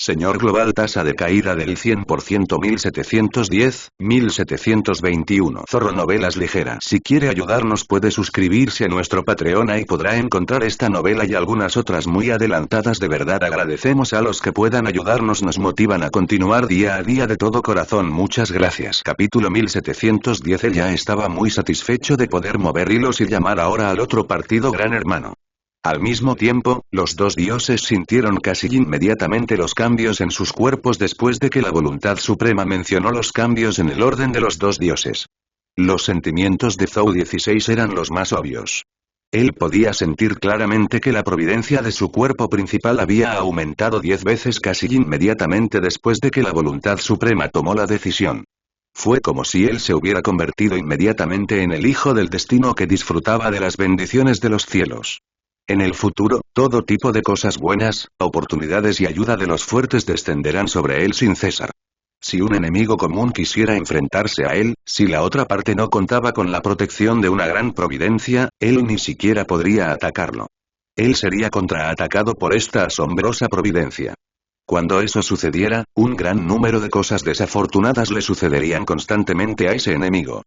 Señor global tasa de caída del 100% 1710, 1721. Novelas ligeras. Si quiere ayudarnos puede suscribirse a nuestro Patreon y podrá encontrar esta novela y algunas otras muy adelantadas. De verdad agradecemos a los que puedan ayudarnos, nos motivan a continuar día a día de todo corazón. Muchas gracias. Capítulo 1710. Él ya estaba muy satisfecho de poder mover hilos y llamar ahora al otro partido Gran Hermano. Al mismo tiempo, los dos dioses sintieron casi inmediatamente los cambios en sus cuerpos después de que la voluntad suprema mencionó los cambios en el orden de los dos dioses. Los sentimientos de Zhou 16 eran los más obvios. Él podía sentir claramente que la providencia de su cuerpo principal había aumentado 10 veces casi inmediatamente después de que la voluntad suprema tomó la decisión. Fue como si él se hubiera convertido inmediatamente en el hijo del destino que disfrutaba de las bendiciones de los cielos. En el futuro, todo tipo de cosas buenas, oportunidades y ayuda de los fuertes descenderán sobre él sin cesar. Si un enemigo común quisiera enfrentarse a él, si la otra parte no contaba con la protección de una gran providencia, él ni siquiera podría atacarlo. Él sería contraatacado por esta asombrosa providencia. Cuando eso sucediera, un gran número de cosas desafortunadas le sucederían constantemente a ese enemigo.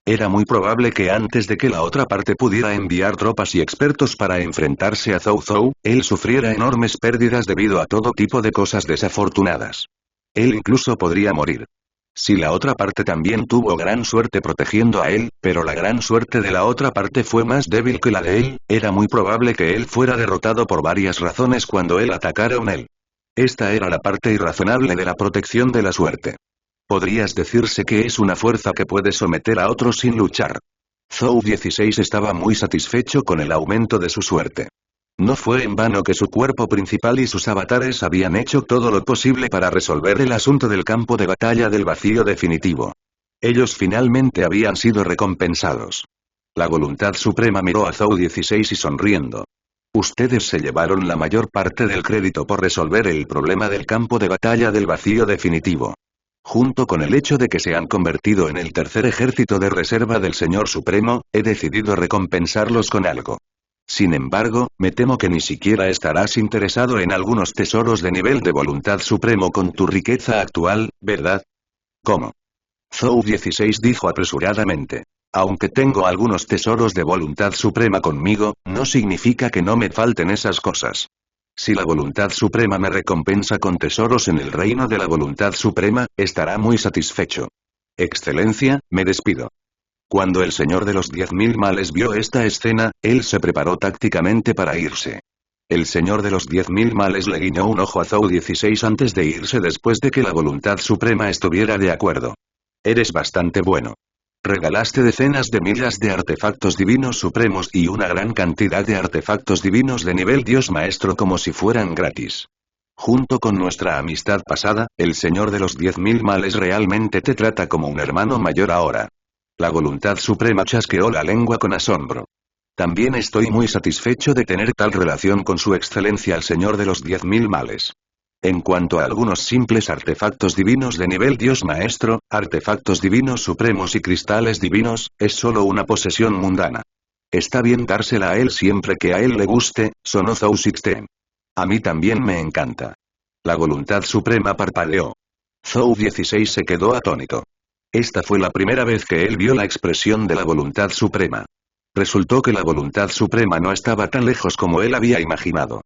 Era muy probable que antes de que la otra parte pudiera enviar tropas y expertos para enfrentarse a Zhou, él sufriera enormes pérdidas debido a todo tipo de cosas desafortunadas. Él incluso podría morir. Si la otra parte también tuvo gran suerte protegiendo a él, pero la gran suerte de la otra parte fue más débil que la de él, era muy probable que él fuera derrotado por varias razones cuando él atacara a él. Esta era la parte irrazonable de la protección de la suerte. Podrías decirse que es una fuerza que puede someter a otros sin luchar. Zhou 16 estaba muy satisfecho con el aumento de su suerte. No fue en vano que su cuerpo principal y sus avatares habían hecho todo lo posible para resolver el asunto del campo de batalla del vacío definitivo. Ellos finalmente habían sido recompensados. La voluntad suprema miró a Zhou 16 y sonriendo. Ustedes se llevaron la mayor parte del crédito por resolver el problema del campo de batalla del vacío definitivo. Junto con el hecho de que se han convertido en el tercer ejército de reserva del Señor Supremo, he decidido recompensarlos con algo. Sin embargo, me temo que ni siquiera estarás interesado en algunos tesoros de nivel de voluntad supremo con tu riqueza actual, ¿verdad? ¿Cómo? Zhou 16 dijo apresuradamente. Aunque tengo algunos tesoros de voluntad suprema conmigo, no significa que no me falten esas cosas. Si la voluntad suprema me recompensa con tesoros en el reino de la voluntad suprema, estará muy satisfecho. Excelencia, me despido. Cuando el señor de los 10.000 males vio esta escena, él se preparó tácticamente para irse. El señor de los 10.000 males le guiñó un ojo a Zhou 16 antes de irse después de que la voluntad suprema estuviera de acuerdo. Eres bastante bueno. Regalaste decenas de miles de artefactos divinos supremos y una gran cantidad de artefactos divinos de nivel Dios Maestro como si fueran gratis. Junto con nuestra amistad pasada, el Señor de los 10.000 males realmente te trata como un hermano mayor ahora. La voluntad suprema chasqueó la lengua con asombro. También estoy muy satisfecho de tener tal relación con su excelencia el Señor de los 10.000 males. En cuanto a algunos simples artefactos divinos de nivel Dios Maestro, artefactos divinos supremos y cristales divinos, es solo una posesión mundana. Está bien dársela a él siempre que a él le guste, sonó Zhou 16. A mí también me encanta. La voluntad suprema parpadeó. Zhou 16 se quedó atónito. Esta fue la primera vez que él vio la expresión de la voluntad suprema. Resultó que la voluntad suprema no estaba tan lejos como él había imaginado.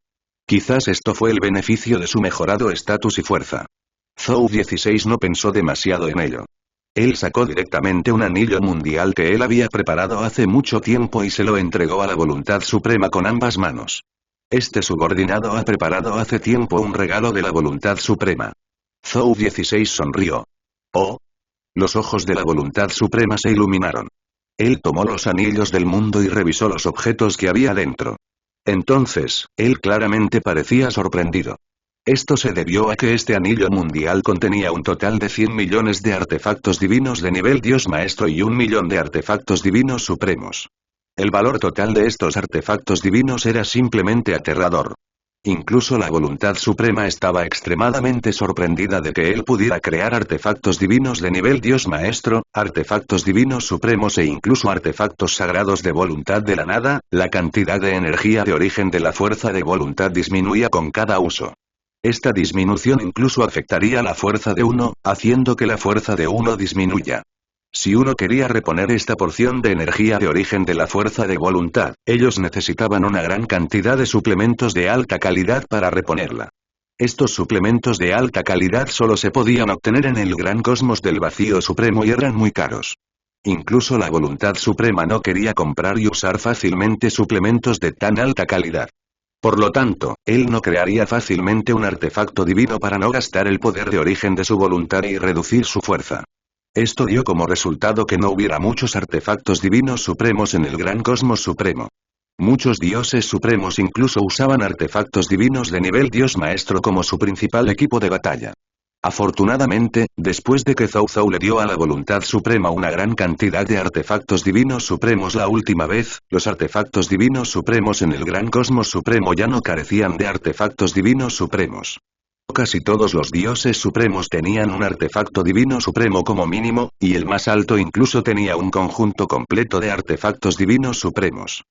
Quizás esto fue el beneficio de su mejorado estatus y fuerza. Zhou 16 no pensó demasiado en ello. Él sacó directamente un anillo mundial que él había preparado hace mucho tiempo y se lo entregó a la voluntad suprema con ambas manos. Este subordinado ha preparado hace tiempo un regalo de la voluntad suprema. Zhou 16 sonrió. Oh. Los ojos de la voluntad suprema se iluminaron. Él tomó los anillos del mundo y revisó los objetos que había dentro. Entonces, él claramente parecía sorprendido. Esto se debió a que este anillo mundial contenía un total de 100 millones de artefactos divinos de nivel Dios Maestro y 1 millón de artefactos divinos supremos. El valor total de estos artefactos divinos era simplemente aterrador. Incluso la voluntad suprema estaba extremadamente sorprendida de que él pudiera crear artefactos divinos de nivel Dios Maestro, artefactos divinos supremos e incluso artefactos sagrados de voluntad de la nada. La cantidad de energía de origen de la fuerza de voluntad disminuía con cada uso. Esta disminución incluso afectaría la fuerza de uno, haciendo que la fuerza de uno disminuya. Si uno quería reponer esta porción de energía de origen de la fuerza de voluntad, ellos necesitaban una gran cantidad de suplementos de alta calidad para reponerla. Estos suplementos de alta calidad solo se podían obtener en el gran cosmos del vacío supremo y eran muy caros. Incluso la voluntad suprema no quería comprar y usar fácilmente suplementos de tan alta calidad. Por lo tanto, él no crearía fácilmente un artefacto divino para no gastar el poder de origen de su voluntad y reducir su fuerza. Esto dio como resultado que no hubiera muchos artefactos divinos supremos en el gran cosmos supremo. Muchos dioses supremos incluso usaban artefactos divinos de nivel Dios Maestro como su principal equipo de batalla. Afortunadamente, después de que Zhou Zhou le dio a la voluntad suprema una gran cantidad de artefactos divinos supremos la última vez, los artefactos divinos supremos en el gran cosmos supremo ya no carecían de artefactos divinos supremos. Casi todos los dioses supremos tenían un artefacto divino supremo como mínimo, y el más alto incluso tenía un conjunto completo de artefactos divinos supremos.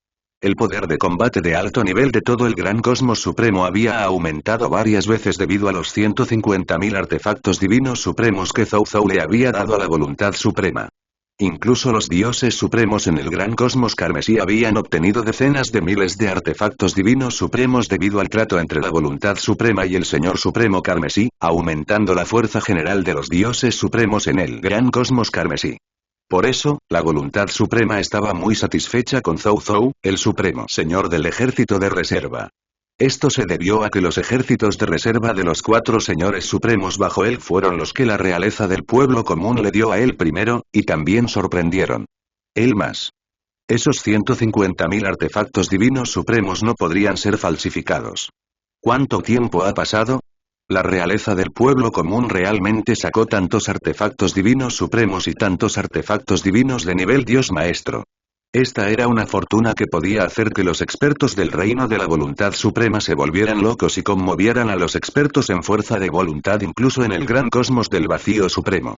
El poder de combate de alto nivel de todo el gran cosmos supremo había aumentado varias veces debido a los 150.000 artefactos divinos supremos que Zhou Zhou le había dado a la voluntad suprema. Incluso los dioses supremos en el gran cosmos carmesí habían obtenido decenas de miles de artefactos divinos supremos debido al trato entre la voluntad suprema y el Señor Supremo carmesí, aumentando la fuerza general de los dioses supremos en el gran cosmos carmesí. Por eso, la voluntad suprema estaba muy satisfecha con Zhou Zhou, el supremo señor del ejército de reserva. Esto se debió a que los ejércitos de reserva de los 4 señores supremos bajo él fueron los que la realeza del pueblo común le dio a él primero, y también sorprendieron. Él más. Esos 150.000 artefactos divinos supremos no podrían ser falsificados. ¿Cuánto tiempo ha pasado? La realeza del pueblo común realmente sacó tantos artefactos divinos supremos y tantos artefactos divinos de nivel Dios Maestro. Esta era una fortuna que podía hacer que los expertos del reino de la voluntad suprema se volvieran locos y conmovieran a los expertos en fuerza de voluntad incluso en el gran cosmos del vacío supremo.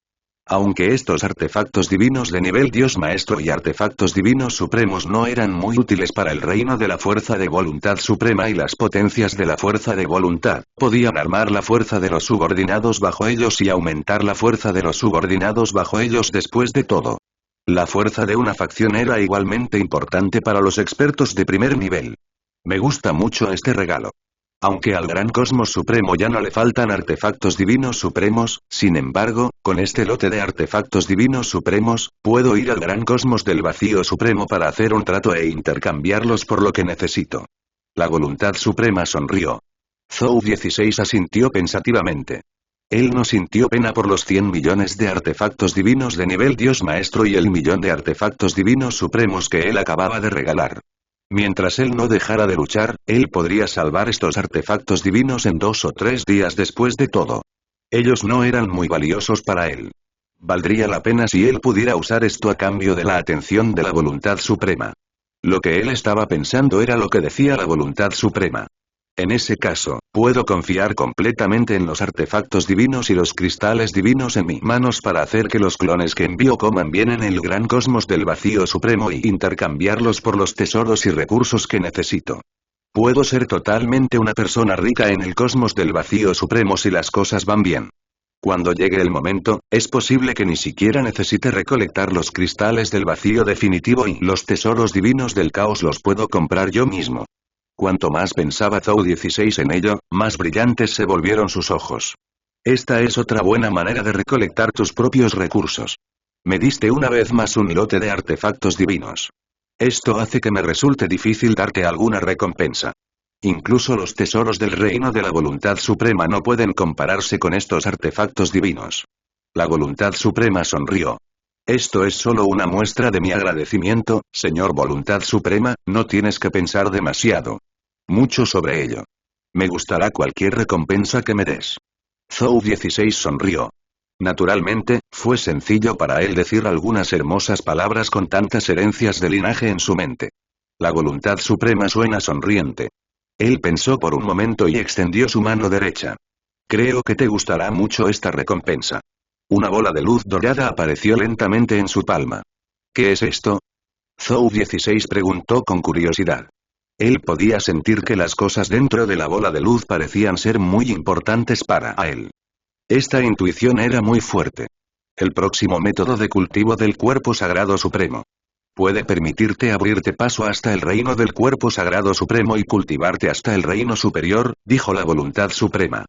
Aunque estos artefactos divinos de nivel Dios Maestro y artefactos divinos supremos no eran muy útiles para el reino de la fuerza de voluntad suprema y las potencias de la fuerza de voluntad, podían armar la fuerza de los subordinados bajo ellos y aumentar la fuerza de los subordinados bajo ellos después de todo. La fuerza de una facción era igualmente importante para los expertos de primer nivel. Me gusta mucho este regalo. Aunque al gran cosmos supremo ya no le faltan artefactos divinos supremos, sin embargo, con este lote de artefactos divinos supremos, puedo ir al gran cosmos del vacío supremo para hacer un trato e intercambiarlos por lo que necesito. La voluntad suprema sonrió. Zhou 16 asintió pensativamente. Él no sintió pena por los 100 millones de artefactos divinos de nivel Dios Maestro y el millón de artefactos divinos supremos que él acababa de regalar. Mientras él no dejara de luchar, él podría salvar estos artefactos divinos en 2 o 3 días después de todo. Ellos no eran muy valiosos para él. Valdría la pena si él pudiera usar esto a cambio de la atención de la voluntad suprema. Lo que él estaba pensando era lo que decía la voluntad suprema. En ese caso, puedo confiar completamente en los artefactos divinos y los cristales divinos en mis manos para hacer que los clones que envío coman bien en el gran cosmos del vacío supremo y intercambiarlos por los tesoros y recursos que necesito. Puedo ser totalmente una persona rica en el cosmos del vacío supremo si las cosas van bien. Cuando llegue el momento, es posible que ni siquiera necesite recolectar los cristales del vacío definitivo y los tesoros divinos del caos los puedo comprar yo mismo. Cuanto más pensaba Zhou 16 en ello, más brillantes se volvieron sus ojos. Esta es otra buena manera de recolectar tus propios recursos. Me diste una vez más un lote de artefactos divinos. Esto hace que me resulte difícil darte alguna recompensa. Incluso los tesoros del reino de la voluntad suprema no pueden compararse con estos artefactos divinos. La voluntad suprema sonrió. Esto es solo una muestra de mi agradecimiento, señor voluntad suprema, no tienes que pensar demasiado mucho sobre ello. Me gustará cualquier recompensa que me des. Zhou 16 sonrió. Naturalmente, fue sencillo para él decir algunas hermosas palabras con tantas herencias de linaje en su mente. La voluntad suprema suena sonriente. Él pensó por un momento y extendió su mano derecha. Creo que te gustará mucho esta recompensa. Una bola de luz dorada apareció lentamente en su palma. ¿Qué es esto? Zhou 16 preguntó con curiosidad. Él podía sentir que las cosas dentro de la bola de luz parecían ser muy importantes para él. Esta intuición era muy fuerte. El próximo método de cultivo del cuerpo sagrado supremo. Puede permitirte abrirte paso hasta el reino del cuerpo sagrado supremo y cultivarte hasta el reino superior, dijo la voluntad suprema.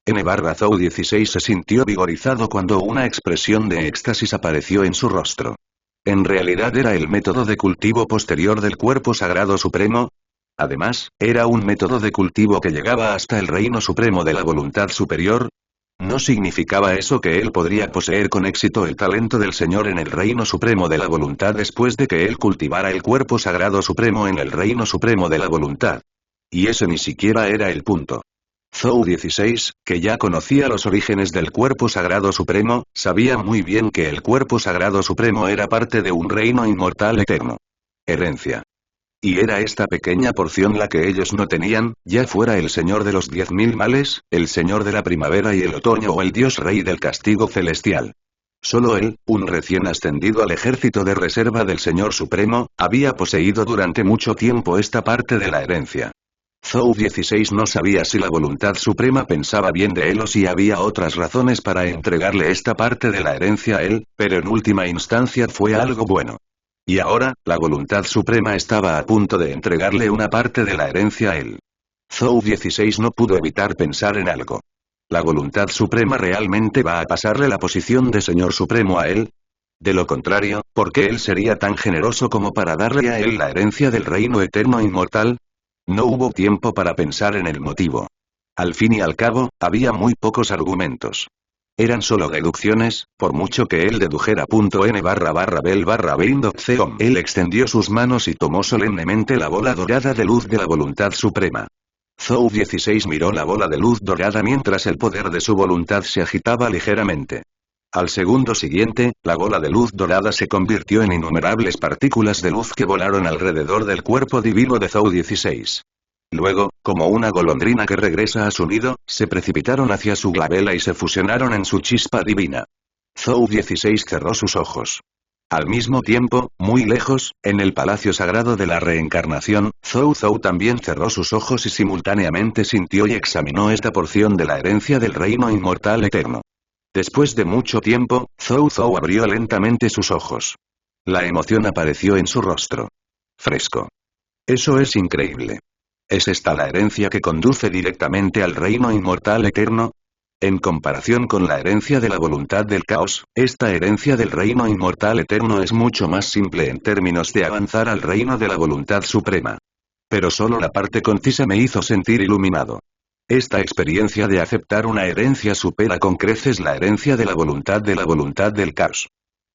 N-Zou 16 se sintió vigorizado cuando una expresión de éxtasis apareció en su rostro. En realidad era el método de cultivo posterior del cuerpo sagrado supremo. Además, era un método de cultivo que llegaba hasta el reino supremo de la voluntad superior. ¿No significaba eso que él podría poseer con éxito el talento del Señor en el reino supremo de la voluntad después de que él cultivara el cuerpo sagrado supremo en el reino supremo de la voluntad? Y ese ni siquiera era el punto. Zou 16, que ya conocía los orígenes del cuerpo sagrado supremo, sabía muy bien que el cuerpo sagrado supremo era parte de un reino inmortal eterno. Herencia. Y era esta pequeña porción la que ellos no tenían, ya fuera el señor de los 10.000 males, el señor de la primavera y el otoño o el dios rey del castigo celestial. Solo él, un recién ascendido al ejército de reserva del Señor Supremo, había poseído durante mucho tiempo esta parte de la herencia. Zou 16 no sabía si la voluntad suprema pensaba bien de él o si había otras razones para entregarle esta parte de la herencia a él, pero en última instancia fue algo bueno. Y ahora, la voluntad suprema estaba a punto de entregarle una parte de la herencia a él. Zou 16 no pudo evitar pensar en algo. ¿La voluntad suprema realmente va a pasarle la posición de Señor Supremo a él? De lo contrario, ¿por qué él sería tan generoso como para darle a él la herencia del reino eterno inmortal? No hubo tiempo para pensar en el motivo. Al fin y al cabo, había muy pocos argumentos. Eran solo deducciones, por mucho que él dedujera. N/bel/Bindocceom. Él extendió sus manos y tomó solemnemente la bola dorada de luz de la voluntad suprema. Zou 16 miró la bola de luz dorada mientras el poder de su voluntad se agitaba ligeramente. Al segundo siguiente, la bola de luz dorada se convirtió en innumerables partículas de luz que volaron alrededor del cuerpo divino de Zou 16. Luego, como una golondrina que regresa a su nido, se precipitaron hacia su glabela y se fusionaron en su chispa divina. Zou 16 cerró sus ojos. Al mismo tiempo, muy lejos, en el palacio sagrado de la reencarnación, Zou también cerró sus ojos y simultáneamente sintió y examinó esta porción de la herencia del reino inmortal eterno. Después de mucho tiempo, Zou abrió lentamente sus ojos. La emoción apareció en su rostro. Fresco. Eso es increíble. ¿Es esta la herencia que conduce directamente al reino inmortal eterno? En comparación con la herencia de la voluntad del caos, esta herencia del reino inmortal eterno es mucho más simple en términos de avanzar al reino de la voluntad suprema. Pero solo la parte concisa me hizo sentir iluminado. Esta experiencia de aceptar una herencia supera con creces la herencia de la voluntad del caos.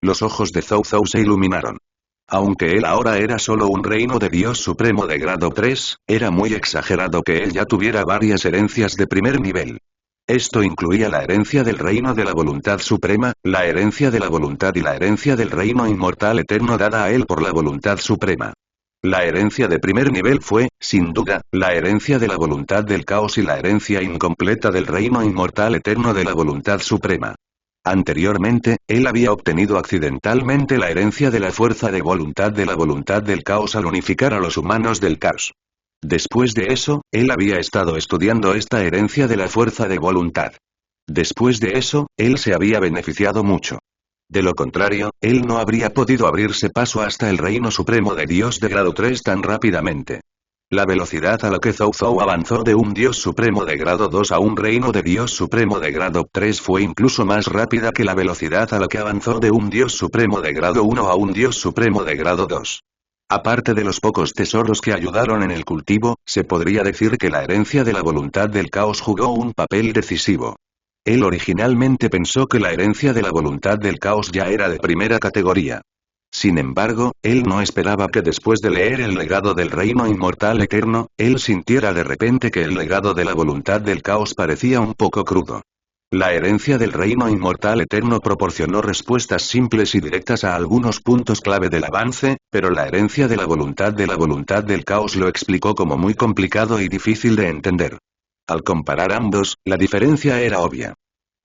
Los ojos de Zou se iluminaron. Aunque él ahora era solo un reino de Dios Supremo de grado 3, era muy exagerado que él ya tuviera varias herencias de primer nivel. Esto incluía la herencia del reino de la voluntad suprema, la herencia de la voluntad y la herencia del reino inmortal eterno dada a él por la voluntad suprema. La herencia de primer nivel fue, sin duda, la herencia de la voluntad del caos y la herencia incompleta del reino inmortal eterno de la voluntad suprema. Anteriormente, él había obtenido accidentalmente la herencia de la fuerza de voluntad de la voluntad del caos al unificar a los humanos del caos. Después de eso, él había estado estudiando esta herencia de la fuerza de voluntad. Después de eso, él se había beneficiado mucho. De lo contrario, él no habría podido abrirse paso hasta el reino supremo de Dios de grado 3 tan rápidamente. La velocidad a la que Zou avanzó de un Dios Supremo de grado 2 a un reino de Dios Supremo de grado 3 fue incluso más rápida que la velocidad a la que avanzó de un Dios Supremo de grado 1 a un Dios Supremo de grado 2. Aparte de los pocos tesoros que ayudaron en el cultivo, se podría decir que la herencia de la voluntad del caos jugó un papel decisivo. Él originalmente pensó que la herencia de la voluntad del caos ya era de primera categoría. Sin embargo, él no esperaba que después de leer el legado del reino inmortal eterno, él sintiera de repente que el legado de la voluntad del caos parecía un poco crudo. La herencia del reino inmortal eterno proporcionó respuestas simples y directas a algunos puntos clave del avance, pero la herencia de la voluntad del caos lo explicó como muy complicado y difícil de entender. Al comparar ambos, la diferencia era obvia.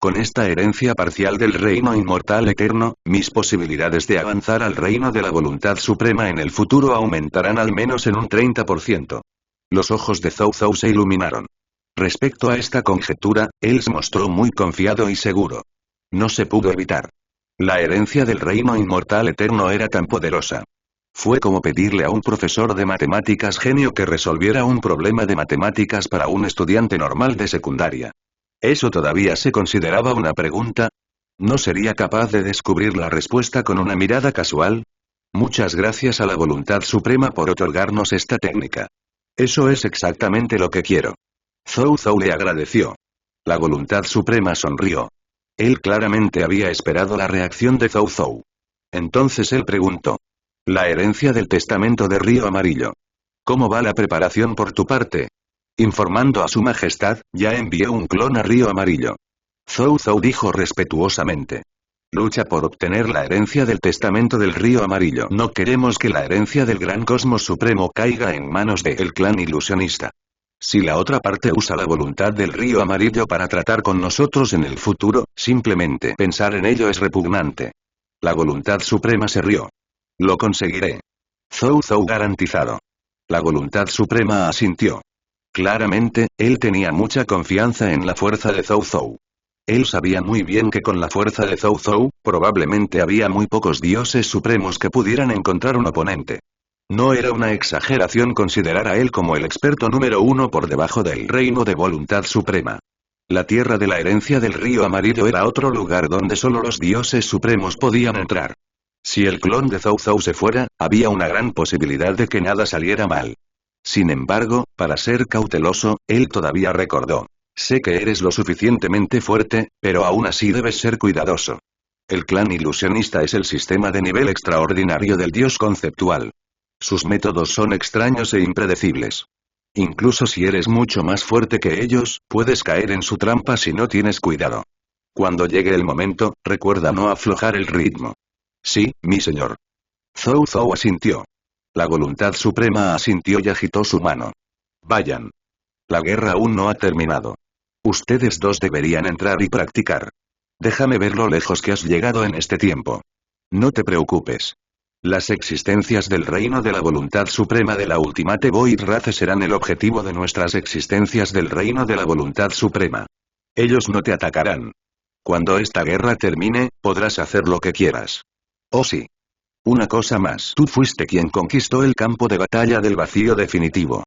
Con esta herencia parcial del reino inmortal eterno, mis posibilidades de avanzar al reino de la voluntad suprema en el futuro aumentarán al menos en un 30%. Los ojos de Zhou Zhou se iluminaron. Respecto a esta conjetura, él se mostró muy confiado y seguro. No se pudo evitar. La herencia del reino inmortal eterno era tan poderosa. Fue como pedirle a un profesor de matemáticas genio que resolviera un problema de matemáticas para un estudiante normal de secundaria. ¿Eso todavía se consideraba una pregunta? ¿No sería capaz de descubrir la respuesta con una mirada casual? Muchas gracias a la voluntad suprema por otorgarnos esta técnica. Eso es exactamente lo que quiero. Zhou Zhou le agradeció. La voluntad suprema sonrió. Él claramente había esperado la reacción de Zhou Zhou. Entonces él preguntó. La herencia del testamento de Río Amarillo. ¿Cómo va la preparación por tu parte? Informando a su majestad, ya envié un clon a Río Amarillo. Zhou Zhou dijo respetuosamente. Lucha por obtener la herencia del testamento del Río Amarillo. No queremos que la herencia del Gran Cosmos Supremo caiga en manos del clan ilusionista. Si la otra parte usa la voluntad del Río Amarillo para tratar con nosotros en el futuro, simplemente pensar en ello es repugnante. La voluntad suprema se rió. Lo conseguiré. Zhou Zhou garantizado. La voluntad suprema asintió. Claramente, él tenía mucha confianza en la fuerza de Zhou Zhou. Él sabía muy bien que con la fuerza de Zhou Zhou, probablemente había muy pocos dioses supremos que pudieran encontrar un oponente. No era una exageración considerar a él como el experto número uno por debajo del reino de voluntad suprema. La tierra de la herencia del Río Amarillo era otro lugar donde solo los dioses supremos podían entrar. Si el clon de Zhou Zhou se fuera, había una gran posibilidad de que nada saliera mal. Sin embargo, para ser cauteloso, él todavía recordó. Sé que eres lo suficientemente fuerte, pero aún así debes ser cuidadoso. El clan ilusionista es el sistema de nivel extraordinario del dios conceptual. Sus métodos son extraños e impredecibles. Incluso si eres mucho más fuerte que ellos, puedes caer en su trampa si no tienes cuidado. Cuando llegue el momento, recuerda no aflojar el ritmo. Sí, mi señor. Zhou Zhou asintió. La voluntad suprema asintió y agitó su mano. Vayan. La guerra aún no ha terminado. Ustedes dos deberían entrar y practicar. Déjame ver lo lejos que has llegado en este tiempo. No te preocupes. Las existencias del reino de la voluntad suprema de la Ultimate Void Race serán el objetivo de nuestras existencias del reino de la voluntad suprema. Ellos no te atacarán. Cuando esta guerra termine, podrás hacer lo que quieras. Oh sí. Una cosa más. Tú fuiste quien conquistó el campo de batalla del vacío definitivo.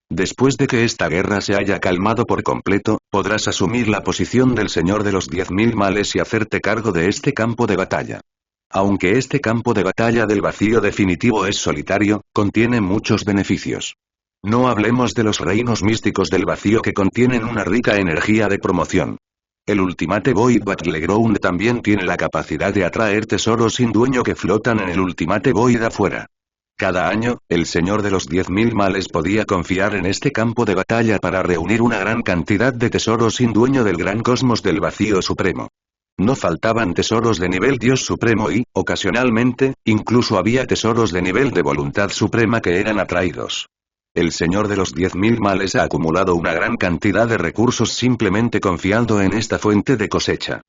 Después de que esta guerra se haya calmado por completo, podrás asumir la posición del señor de los 10.000 males y hacerte cargo de este campo de batalla. Aunque este campo de batalla del vacío definitivo es solitario, contiene muchos beneficios. No hablemos de los reinos místicos del vacío que contienen una rica energía de promoción. El Ultimate Void Battleground también tiene la capacidad de atraer tesoros sin dueño que flotan en el Ultimate Void afuera. Cada año, el señor de los 10.000 males podía confiar en este campo de batalla para reunir una gran cantidad de tesoros sin dueño del gran cosmos del vacío supremo. No faltaban tesoros de nivel Dios Supremo y, ocasionalmente, incluso había tesoros de nivel de voluntad suprema que eran atraídos. El señor de los 10.000 males ha acumulado una gran cantidad de recursos simplemente confiando en esta fuente de cosecha.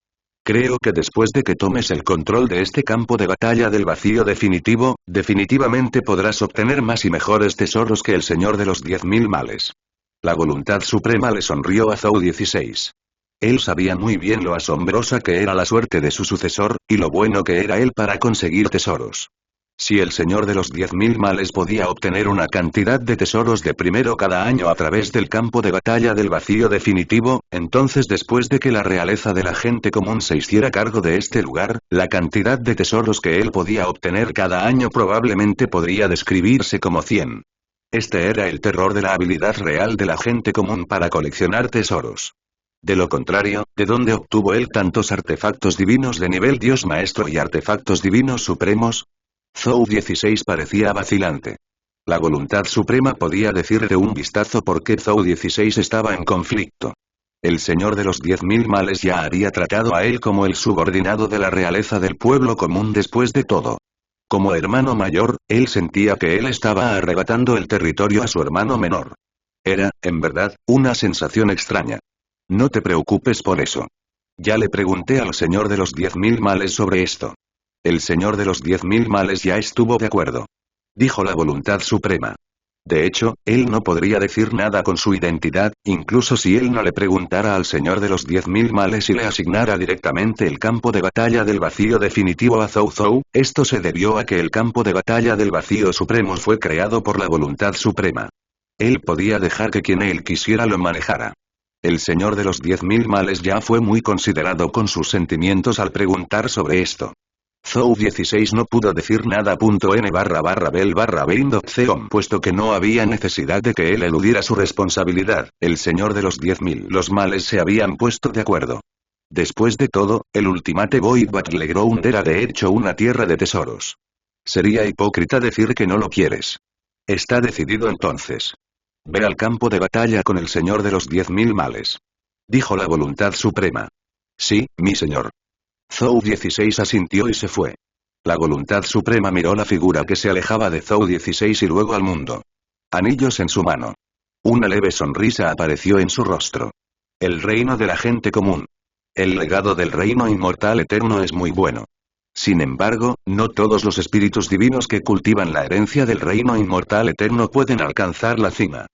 Creo que después de que tomes el control de este campo de batalla del vacío definitivo, definitivamente podrás obtener más y mejores tesoros que el señor de los 10.000 males. La voluntad suprema le sonrió a Zhou 16. Él sabía muy bien lo asombrosa que era la suerte de su sucesor, y lo bueno que era él para conseguir tesoros. Si el señor de los 10.000 males podía obtener una cantidad de tesoros de primero cada año a través del campo de batalla del vacío definitivo, entonces después de que la realeza de la gente común se hiciera cargo de este lugar, la cantidad de tesoros que él podía obtener cada año probablemente podría describirse como 100. Este era el terror de la habilidad real de la gente común para coleccionar tesoros. De lo contrario, ¿de dónde obtuvo él tantos artefactos divinos de nivel Dios Maestro y artefactos divinos supremos? Zhou 16 parecía vacilante. La voluntad suprema podía decir de un vistazo por qué Zhou 16 estaba en conflicto. El señor de los 10.000 males ya había tratado a él como el subordinado de la realeza del pueblo común después de todo. Como hermano mayor, él sentía que él estaba arrebatando el territorio a su hermano menor. Era, en verdad, una sensación extraña. No te preocupes por eso. Ya le pregunté al señor de los 10.000 males sobre esto. El señor de los 10.000 males ya estuvo de acuerdo. Dijo la voluntad suprema. De hecho, él no podría decir nada con su identidad, incluso si él no le preguntara al Señor de los 10.000 males y le asignara directamente el campo de batalla del vacío definitivo a Zhou Zhou. Esto se debió a que el campo de batalla del vacío supremo fue creado por la voluntad suprema. Él podía dejar que quien él quisiera lo manejara. El Señor de los 10.000 males ya fue muy considerado con sus sentimientos al preguntar sobre esto. Zhou 16 no pudo decir nada. N/Bel/Bein.Zeom, puesto que no había necesidad de que él eludiera su responsabilidad. El Señor de los 10.000 los males se habían puesto de acuerdo. Después de todo, el Ultimate Void Battleground era de hecho una tierra de tesoros. Sería hipócrita decir que no lo quieres. Está decidido entonces. Ve al campo de batalla con el Señor de los 10.000 males. Dijo la voluntad suprema. Sí, mi señor. Zhou 16 asintió y se fue. La voluntad suprema miró la figura que se alejaba de Zhou 16 y luego al mundo. Anillos en su mano. Una leve sonrisa apareció en su rostro. El reino de la gente común. El legado del reino inmortal eterno es muy bueno. Sin embargo, no todos los espíritus divinos que cultivan la herencia del reino inmortal eterno pueden alcanzar la cima.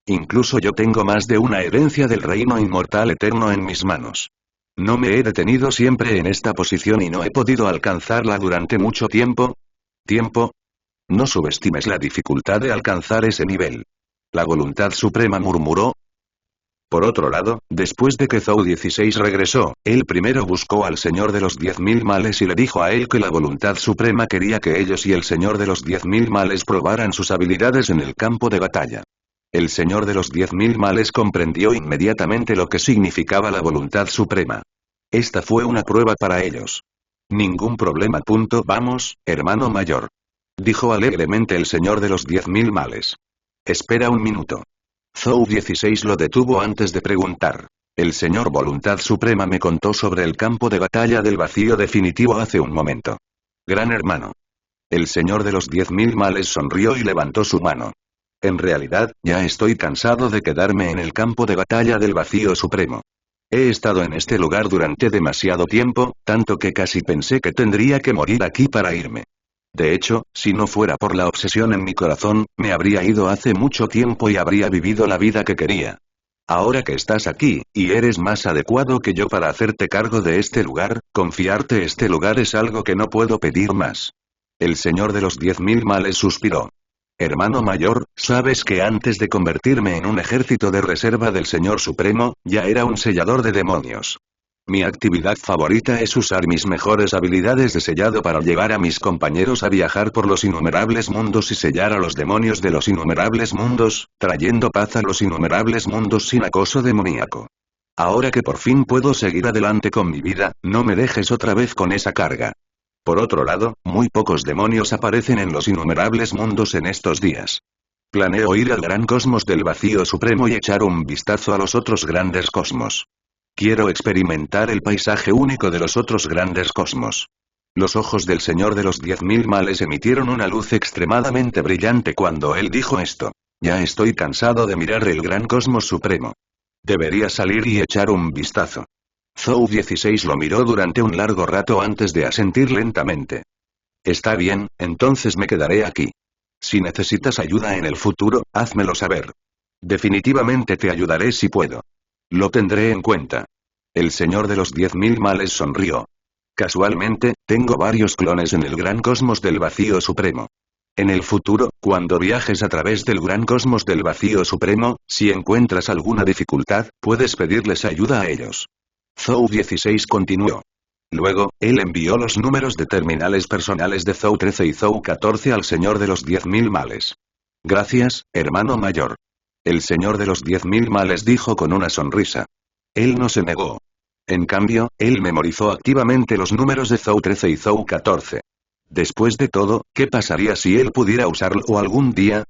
Incluso yo tengo más de una herencia del reino inmortal eterno en mis manos. No me he detenido siempre en esta posición y no he podido alcanzarla durante mucho tiempo. ¿Tiempo? No subestimes la dificultad de alcanzar ese nivel. La voluntad suprema murmuró. Por otro lado, después de que Zhou 16 regresó, él primero buscó al Señor de los 10.000 males y le dijo a él que la voluntad suprema quería que ellos y el Señor de los 10.000 males probaran sus habilidades en el campo de batalla. El Señor de los 10.000 males comprendió inmediatamente lo que significaba la voluntad suprema. Esta fue una prueba para ellos. Ningún problema. Vamos, hermano mayor. Dijo alegremente el Señor de los 10.000 males. Espera un minuto. Zhou 16 lo detuvo antes de preguntar. El Señor Voluntad Suprema me contó sobre el campo de batalla del vacío definitivo hace un momento. Gran hermano. El Señor de los 10.000 males sonrió y levantó su mano. En realidad, ya estoy cansado de quedarme en el campo de batalla del vacío supremo. He estado en este lugar durante demasiado tiempo, tanto que casi pensé que tendría que morir aquí para irme. De hecho, si no fuera por la obsesión en mi corazón, me habría ido hace mucho tiempo y habría vivido la vida que quería. Ahora que estás aquí, y eres más adecuado que yo para hacerte cargo de este lugar, confiarte este lugar es algo que no puedo pedir más. El Señor de los 10.000 males suspiró. Hermano mayor, sabes que antes de convertirme en un ejército de reserva del Señor Supremo, ya era un sellador de demonios. Mi actividad favorita es usar mis mejores habilidades de sellado para llevar a mis compañeros a viajar por los innumerables mundos y sellar a los demonios de los innumerables mundos, trayendo paz a los innumerables mundos sin acoso demoníaco. Ahora que por fin puedo seguir adelante con mi vida, no me dejes otra vez con esa carga. Por otro lado, muy pocos demonios aparecen en los innumerables mundos en estos días. Planeo ir al gran cosmos del vacío supremo y echar un vistazo a los otros grandes cosmos. Quiero experimentar el paisaje único de los otros grandes cosmos. Los ojos del Señor de los 10.000 males emitieron una luz extremadamente brillante cuando él dijo esto. Ya estoy cansado de mirar el gran cosmos supremo. Debería salir y echar un vistazo. Zhou 16 lo miró durante un largo rato antes de asentir lentamente. Está bien, entonces me quedaré aquí. Si necesitas ayuda en el futuro, házmelo saber. Definitivamente te ayudaré si puedo. Lo tendré en cuenta. El Señor de los 10.000 males sonrió. Casualmente, tengo varios clones en el gran cosmos del vacío supremo. En el futuro, cuando viajes a través del gran cosmos del vacío supremo, si encuentras alguna dificultad, puedes pedirles ayuda a ellos. Zhou 16 continuó. Luego, él envió los números de terminales personales de Zhou 13 y Zhou 14 al Señor de los 10.000 males. Gracias, hermano mayor. El Señor de los 10.000 males dijo con una sonrisa. Él no se negó. En cambio, él memorizó activamente los números de Zhou 13 y Zhou 14. Después de todo, ¿qué pasaría si él pudiera usarlo algún día?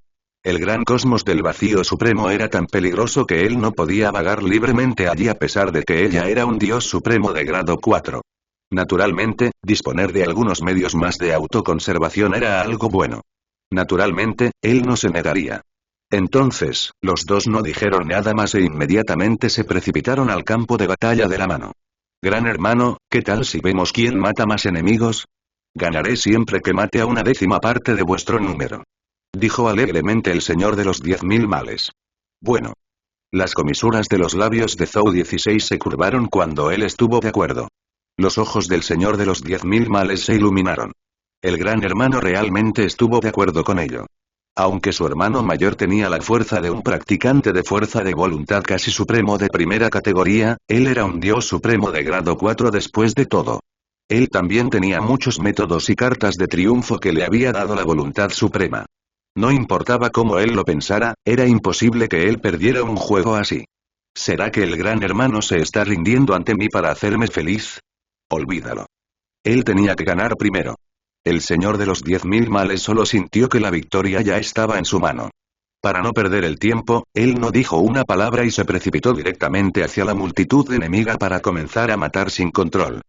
El gran cosmos del vacío supremo era tan peligroso que él no podía vagar libremente allí a pesar de que ella era un dios supremo de grado 4. Naturalmente, disponer de algunos medios más de autoconservación era algo bueno. Naturalmente, él no se negaría. Entonces, los dos no dijeron nada más e inmediatamente se precipitaron al campo de batalla de la mano. Gran hermano, ¿qué tal si vemos quién mata más enemigos? Ganaré siempre que mate a una décima parte de vuestro número. dijo alegremente el señor de los 10.000 males. Bueno. Las comisuras de los labios de Zhou 16 se curvaron cuando él estuvo de acuerdo. Los ojos del señor de los 10.000 males se iluminaron. El gran hermano realmente estuvo de acuerdo con ello. Aunque su hermano mayor tenía la fuerza de un practicante de fuerza de voluntad casi supremo de primera categoría, él era un dios supremo de grado 4 después de todo. Él también tenía muchos métodos y cartas de triunfo que le había dado la voluntad suprema. No importaba cómo él lo pensara, era imposible que él perdiera un juego así. ¿Será que el gran hermano se está rindiendo ante mí para hacerme feliz? Olvídalo. Él tenía que ganar primero. El señor de los 10.000 males solo sintió que la victoria ya estaba en su mano. Para no perder el tiempo, él no dijo una palabra y se precipitó directamente hacia la multitud enemiga para comenzar a matar sin control.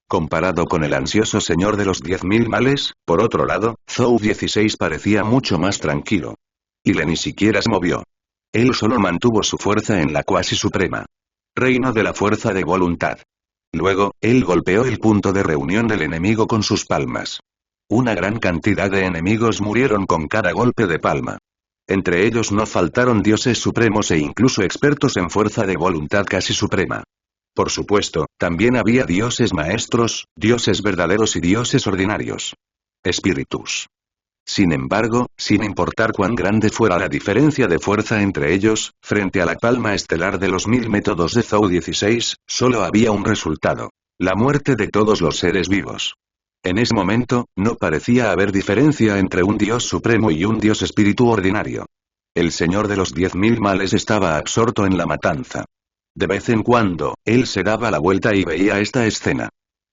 Comparado con el ansioso señor de los 10.000 males, por otro lado, Zhou 16 parecía mucho más tranquilo. Y le ni siquiera se movió. Él solo mantuvo su fuerza en la cuasi suprema. Reino de la fuerza de voluntad. Luego, él golpeó el punto de reunión del enemigo con sus palmas. Una gran cantidad de enemigos murieron con cada golpe de palma. Entre ellos no faltaron dioses supremos e incluso expertos en fuerza de voluntad casi suprema. Por supuesto, también había dioses maestros, dioses verdaderos y dioses ordinarios. Espíritus. Sin embargo, sin importar cuán grande fuera la diferencia de fuerza entre ellos, frente a la palma estelar de los 1000 métodos de Zhou 16, solo había un resultado. La muerte de todos los seres vivos. En ese momento, no parecía haber diferencia entre un dios supremo y un dios espíritu ordinario. El señor de los 10.000 males estaba absorto en la matanza. De vez en cuando, él se daba la vuelta y veía esta escena.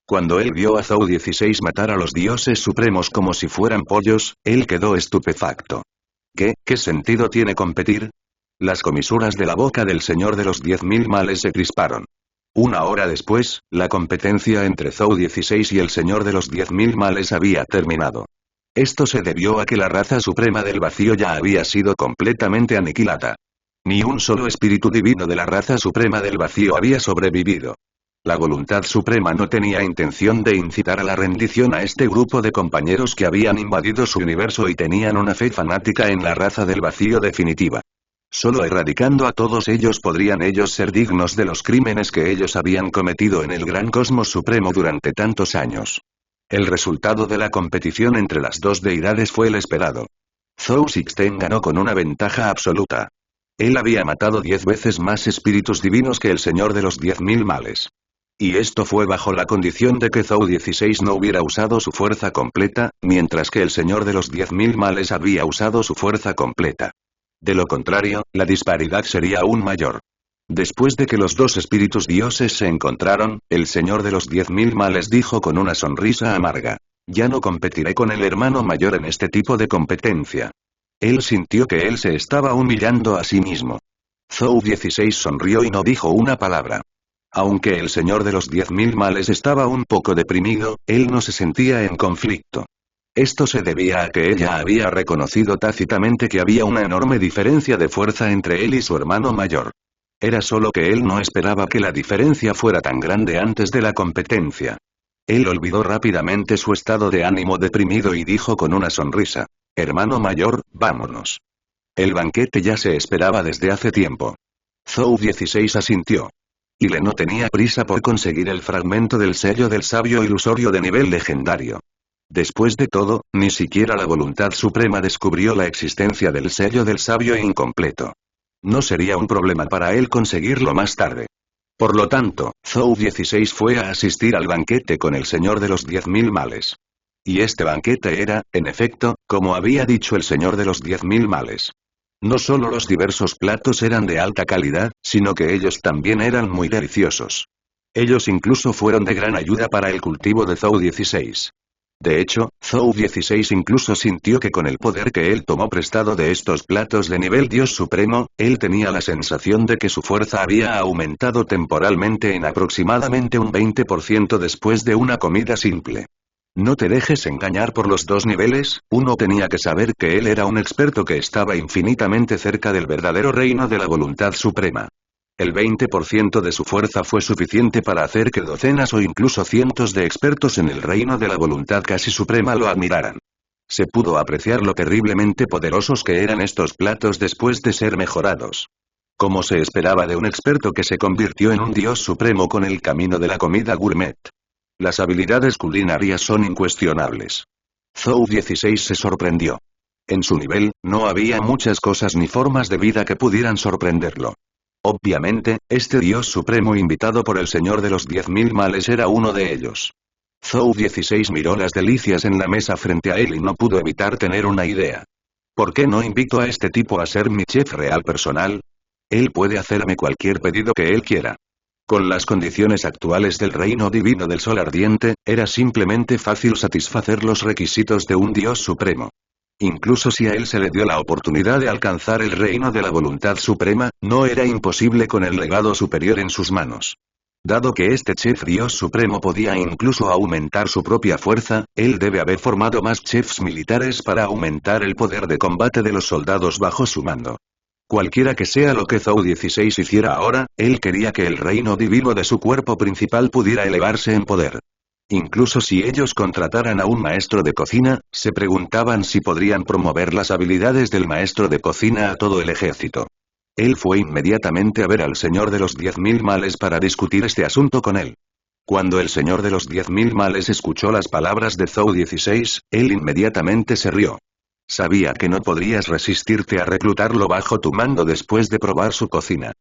Cuando él vio a Zhou 16 matar a los dioses supremos como si fueran pollos, él quedó estupefacto. ¿Qué sentido tiene competir? Las comisuras de la boca del señor de los 10.000 males se crisparon. Una hora después, la competencia entre Zhou 16 y el señor de los 10.000 males había terminado. Esto se debió a que la raza suprema del vacío ya había sido completamente aniquilada. Ni un solo espíritu divino de la raza suprema del vacío había sobrevivido. La voluntad suprema no tenía intención de incitar a la rendición a este grupo de compañeros que habían invadido su universo y tenían una fe fanática en la raza del vacío definitiva. Solo erradicando a todos ellos podrían ellos ser dignos de los crímenes que ellos habían cometido en el gran cosmos supremo durante tantos años. El resultado de la competición entre las dos deidades fue el esperado. Zhou 16 ganó con una ventaja absoluta. Él había matado 10 veces más espíritus divinos que el señor de los 10.000 males. Y esto fue bajo la condición de que Zhou 16 no hubiera usado su fuerza completa, mientras que el señor de los 10.000 males había usado su fuerza completa. De lo contrario, la disparidad sería aún mayor. Después de que los dos espíritus dioses se encontraron, el señor de los 10.000 males dijo con una sonrisa amarga. Ya no competiré con el hermano mayor en este tipo de competencia. Él sintió que él se estaba humillando a sí mismo. Zhou 16 sonrió y no dijo una palabra. Aunque el señor de los 10.000 males estaba un poco deprimido, él no se sentía en conflicto. Esto se debía a que ella había reconocido tácitamente que había una enorme diferencia de fuerza entre él y su hermano mayor. Era solo que él no esperaba que la diferencia fuera tan grande antes de la competencia. Él olvidó rápidamente su estado de ánimo deprimido y dijo con una sonrisa. Hermano mayor, vámonos. El banquete ya se esperaba desde hace tiempo. Zhou 16 asintió. Y le no tenía prisa por conseguir el fragmento del sello del sabio ilusorio de nivel legendario. Después de todo, ni siquiera la voluntad suprema descubrió la existencia del sello del sabio incompleto. No sería un problema para él conseguirlo más tarde. Por lo tanto, Zhou 16 fue a asistir al banquete con el señor de los 10.000 males. Y este banquete era, en efecto, como había dicho el señor de los 10.000 males. No solo los diversos platos eran de alta calidad, sino que ellos también eran muy deliciosos. Ellos incluso fueron de gran ayuda para el cultivo de Zhou 16. De hecho, Zhou 16 incluso sintió que con el poder que él tomó prestado de estos platos de nivel Dios Supremo, él tenía la sensación de que su fuerza había aumentado temporalmente en aproximadamente un 20% después de una comida simple. No te dejes engañar por los dos niveles, uno tenía que saber que él era un experto que estaba infinitamente cerca del verdadero reino de la voluntad suprema. El 20% de su fuerza fue suficiente para hacer que docenas o incluso cientos de expertos en el reino de la voluntad casi suprema lo admiraran. Se pudo apreciar lo terriblemente poderosos que eran estos platos después de ser mejorados. Como se esperaba de un experto que se convirtió en un dios supremo con el camino de la comida gourmet. Las habilidades culinarias son incuestionables. Zhou 16 se sorprendió. En su nivel, no había muchas cosas ni formas de vida que pudieran sorprenderlo. Obviamente, este dios supremo invitado por el señor de los 10.000 males era uno de ellos. Zhou 16 miró las delicias en la mesa frente a él y no pudo evitar tener una idea. ¿Por qué no invito a este tipo a ser mi chef real personal? Él puede hacerme cualquier pedido que él quiera. Con las condiciones actuales del reino divino del sol ardiente, era simplemente fácil satisfacer los requisitos de un dios supremo. Incluso si a él se le dio la oportunidad de alcanzar el reino de la voluntad suprema, no era imposible con el legado superior en sus manos. Dado que este chef dios supremo podía incluso aumentar su propia fuerza, él debe haber formado más chefs militares para aumentar el poder de combate de los soldados bajo su mando. Cualquiera que sea lo que Zhou 16 hiciera ahora, él quería que el reino divino de su cuerpo principal pudiera elevarse en poder. Incluso si ellos contrataran a un maestro de cocina, se preguntaban si podrían promover las habilidades del maestro de cocina a todo el ejército. Él fue inmediatamente a ver al señor de los 10.000 males para discutir este asunto con él. Cuando el señor de los 10.000 males escuchó las palabras de Zhou 16, él inmediatamente se rió. Sabía que no podrías resistirte a reclutarlo bajo tu mando después de probar su cocina.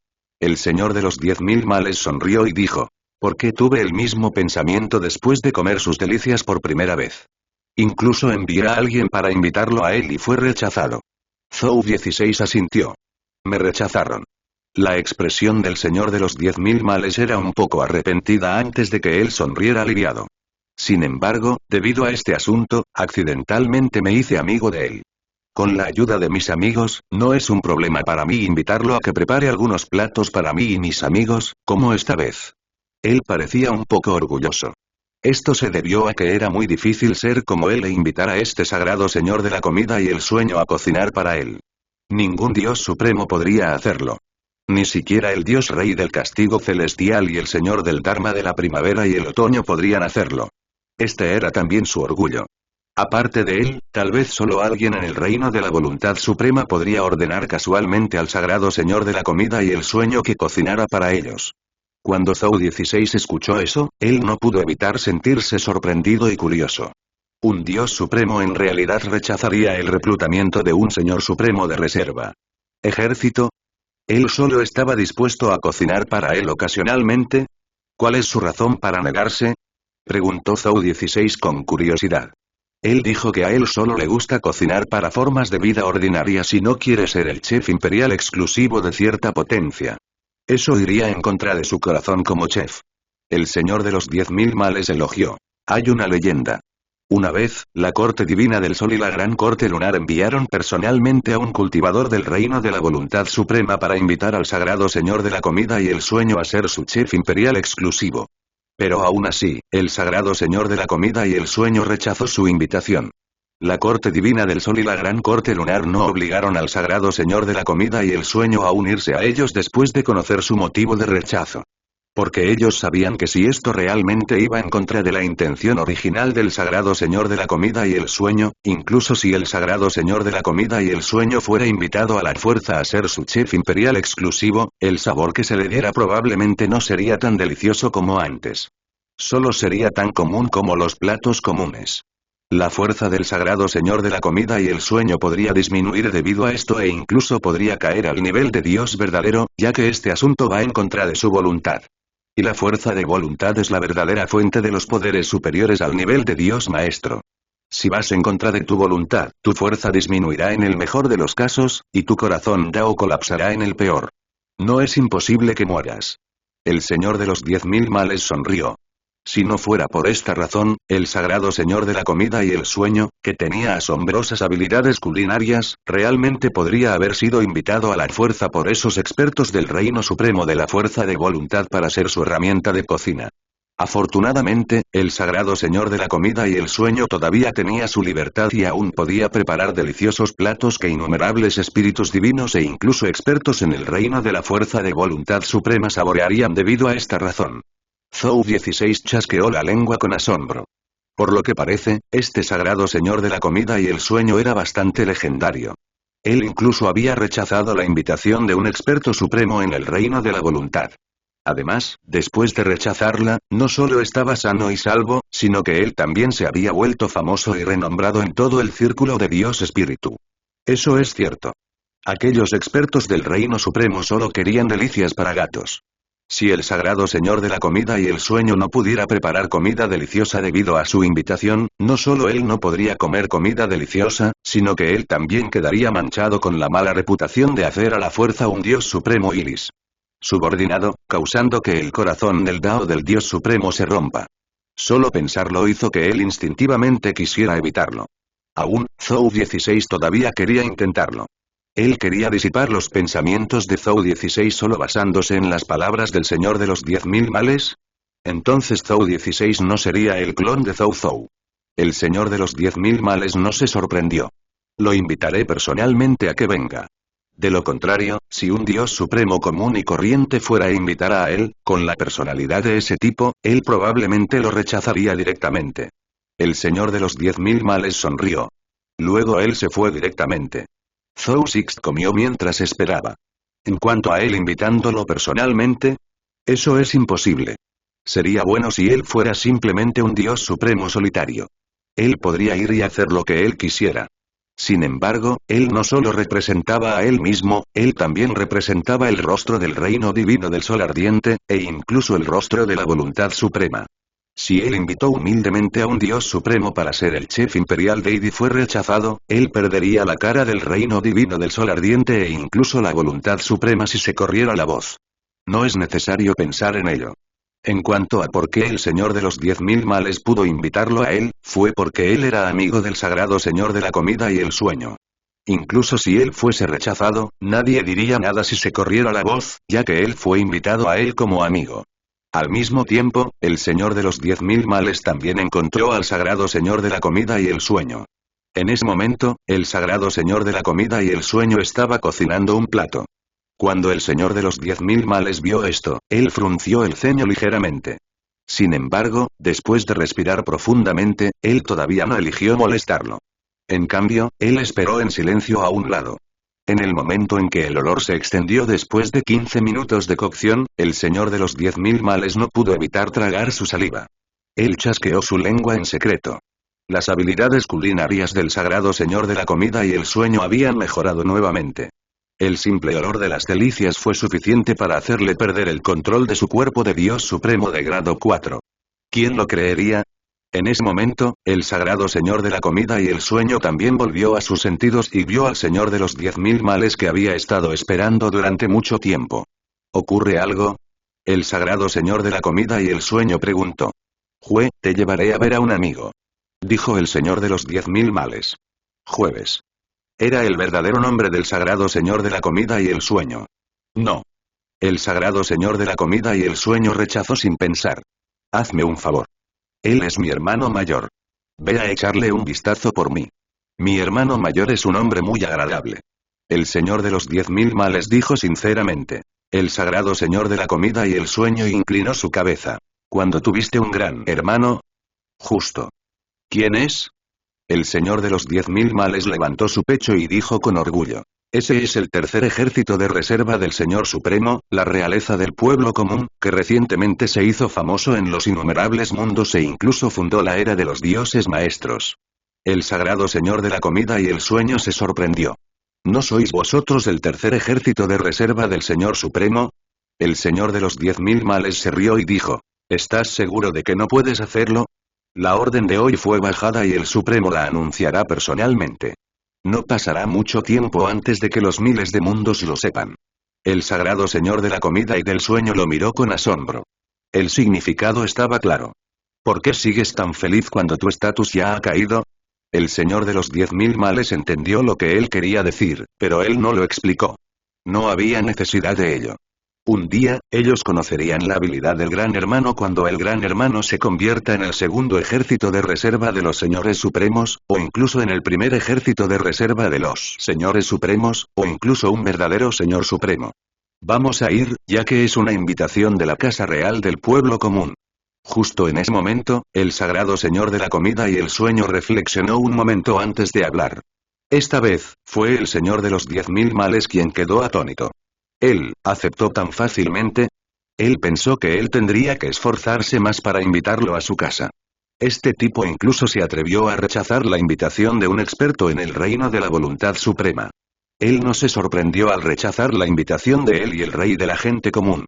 El señor de los 10.000 males sonrió y dijo: ¿por qué tuve el mismo pensamiento después de comer sus delicias por primera vez? Incluso envié a alguien para invitarlo a él y fue rechazado. Zhou 16 asintió. Me rechazaron. La expresión del señor de los 10.000 males era un poco arrepentida antes de que él sonriera aliviado. Sin embargo, debido a este asunto, accidentalmente me hice amigo de él. Con la ayuda de mis amigos, no es un problema para mí invitarlo a que prepare algunos platos para mí y mis amigos, como esta vez. Él parecía un poco orgulloso. Esto se debió a que era muy difícil ser como él e invitar a este sagrado señor de la comida y el sueño a cocinar para él. Ningún dios supremo podría hacerlo. Ni siquiera el dios rey del castigo celestial y el señor del Dharma de la primavera y el otoño podrían hacerlo. Este era también su orgullo. Aparte de él, tal vez solo alguien en el reino de la voluntad suprema podría ordenar casualmente al sagrado señor de la comida y el sueño que cocinara para ellos. Cuando Zhou 16 escuchó eso, él no pudo evitar sentirse sorprendido y curioso. Un dios supremo en realidad rechazaría el reclutamiento de un señor supremo de reserva. ¿Ejército? ¿Él solo estaba dispuesto a cocinar para él ocasionalmente? ¿Cuál es su razón para negarse?, preguntó Zhou 16 con curiosidad. Él dijo que a él solo le gusta cocinar para formas de vida ordinarias y no quiere ser el chef imperial exclusivo de cierta potencia. Eso iría en contra de su corazón como chef. El señor de los 10.000 males elogió. Hay una leyenda. Una vez, la corte divina del sol y la gran corte lunar enviaron personalmente a un cultivador del reino de la voluntad suprema para invitar al sagrado señor de la comida y el sueño a ser su chef imperial exclusivo. Pero aún así, el sagrado señor de la comida y el sueño rechazó su invitación. La corte divina del sol y la gran corte lunar no obligaron al sagrado señor de la comida y el sueño a unirse a ellos después de conocer su motivo de rechazo. Porque ellos sabían que si esto realmente iba en contra de la intención original del sagrado señor de la comida y el sueño, incluso si el sagrado señor de la comida y el sueño fuera invitado a la fuerza a ser su chef imperial exclusivo, el sabor que se le diera probablemente no sería tan delicioso como antes. Solo sería tan común como los platos comunes. La fuerza del sagrado señor de la comida y el sueño podría disminuir debido a esto e incluso podría caer al nivel de Dios verdadero, ya que este asunto va en contra de su voluntad. Y la fuerza de voluntad es la verdadera fuente de los poderes superiores al nivel de Dios maestro. Si vas en contra de tu voluntad, tu fuerza disminuirá en el mejor de los casos, y tu corazón Dao colapsará en el peor. No es imposible que mueras. El señor de los 10.000 males sonrió. Si no fuera por esta razón, el sagrado señor de la comida y el sueño, que tenía asombrosas habilidades culinarias, realmente podría haber sido invitado a la fuerza por esos expertos del reino supremo de la fuerza de voluntad para ser su herramienta de cocina. Afortunadamente, el sagrado señor de la comida y el sueño todavía tenía su libertad y aún podía preparar deliciosos platos que innumerables espíritus divinos e incluso expertos en el reino de la fuerza de voluntad suprema saborearían debido a esta razón. Zhou 16 chasqueó la lengua con asombro. Por lo que parece, este sagrado señor de la comida y el sueño era bastante legendario. Él incluso había rechazado la invitación de un experto supremo en el reino de la voluntad. Además, después de rechazarla, no solo estaba sano y salvo, sino que él también se había vuelto famoso y renombrado en todo el círculo de Dios Espíritu. Eso es cierto. Aquellos expertos del reino supremo solo querían delicias para gatos. Si el sagrado señor de la comida y el sueño no pudiera preparar comida deliciosa debido a su invitación, no solo él no podría comer comida deliciosa, sino que él también quedaría manchado con la mala reputación de hacer a la fuerza un dios supremo Iris subordinado, causando que el corazón del Dao del dios supremo se rompa. Solo pensarlo hizo que él instintivamente quisiera evitarlo. Aún, Zhou 16 todavía quería intentarlo. Él quería disipar los pensamientos de Zhou 16 solo basándose en las palabras del Señor de los 10.000 males. Entonces Zhou 16 no sería el clon de Zhou Zhou. El Señor de los 10.000 males no se sorprendió. Lo invitaré personalmente a que venga. De lo contrario, si un dios supremo común y corriente fuera a invitar a él, con la personalidad de ese tipo, él probablemente lo rechazaría directamente. El Señor de los 10.000 males sonrió. Luego él se fue directamente. Zhou Sixt comió mientras esperaba. En cuanto a él invitándolo personalmente, eso es imposible. Sería bueno si él fuera simplemente un dios supremo solitario. Él podría ir y hacer lo que él quisiera. Sin embargo, él no solo representaba a él mismo, él también representaba el rostro del reino divino del sol ardiente, e incluso el rostro de la voluntad suprema. Si él invitó humildemente a un dios supremo para ser el chef imperial de Id y fue rechazado, él perdería la cara del reino divino del sol ardiente e incluso la voluntad suprema si se corriera la voz. No es necesario pensar en ello. En cuanto a por qué el Señor de los 10.000 males pudo invitarlo a él, fue porque él era amigo del sagrado Señor de la comida y el sueño. Incluso si él fuese rechazado, nadie diría nada si se corriera la voz, ya que él fue invitado a él como amigo. Al mismo tiempo, el Señor de los 10.000 males también encontró al sagrado Señor de la comida y el sueño. En ese momento, el sagrado Señor de la comida y el sueño estaba cocinando un plato. Cuando el Señor de los 10.000 males vio esto, él frunció el ceño ligeramente. Sin embargo, después de respirar profundamente, él todavía no eligió molestarlo. En cambio, él esperó en silencio a un lado. En el momento en que el olor se extendió después de 15 minutos de cocción, el Señor de los 10.000 males no pudo evitar tragar su saliva. Él chasqueó su lengua en secreto. Las habilidades culinarias del sagrado Señor de la comida y el sueño habían mejorado nuevamente. El simple olor de las delicias fue suficiente para hacerle perder el control de su cuerpo de Dios Supremo de grado 4. ¿Quién lo creería? En ese momento, el sagrado Señor de la comida y el sueño también volvió a sus sentidos y vio al Señor de los 10.000 males que había estado esperando durante mucho tiempo. ¿Ocurre algo? El sagrado Señor de la comida y el sueño preguntó. Jue, te llevaré a ver a un amigo. Dijo el Señor de los 10.000 males. Jueves. Era el verdadero nombre del sagrado Señor de la comida y el sueño. No. El sagrado Señor de la comida y el sueño rechazó sin pensar. Hazme un favor. Él es mi hermano mayor. Ve a echarle un vistazo por mí. Mi hermano mayor es un hombre muy agradable. El Señor de los 10.000 males dijo sinceramente. El sagrado Señor de la comida y el sueño inclinó su cabeza. ¿Cuándo tuviste un gran hermano? Justo. ¿Quién es? El Señor de los 10.000 males levantó su pecho y dijo con orgullo. Ese es el tercer ejército de reserva del Señor Supremo, la realeza del pueblo común, que recientemente se hizo famoso en los innumerables mundos e incluso fundó la era de los dioses maestros. El sagrado Señor de la comida y el sueño se sorprendió. ¿No sois vosotros el tercer ejército de reserva del Señor Supremo? El Señor de los 10.000 males se rió y dijo. ¿Estás seguro de que no puedes hacerlo? La orden de hoy fue bajada y el Supremo la anunciará personalmente. No pasará mucho tiempo antes de que los miles de mundos lo sepan. El sagrado Señor de la comida y del sueño lo miró con asombro. El significado estaba claro. ¿Por qué sigues tan feliz cuando tu estatus ya ha caído? El Señor de los 10.000 males entendió lo que él quería decir, pero él no lo explicó. No había necesidad de ello. Un día, ellos conocerían la habilidad del Gran Hermano cuando el Gran Hermano se convierta en el segundo ejército de reserva de los Señores Supremos, o incluso en el primer ejército de reserva de los Señores Supremos, o incluso un verdadero Señor Supremo. Vamos a ir, ya que es una invitación de la Casa Real del Pueblo Común. Justo en ese momento, el sagrado señor de la comida y el sueño reflexionó un momento antes de hablar. Esta vez, fue el señor de los 10.000 males quien quedó atónito. Él, ¿aceptó tan fácilmente? Él pensó que él tendría que esforzarse más para invitarlo a su casa. Este tipo incluso se atrevió a rechazar la invitación de un experto en el reino de la voluntad suprema. Él no se sorprendió al rechazar la invitación de él y el rey de la gente común.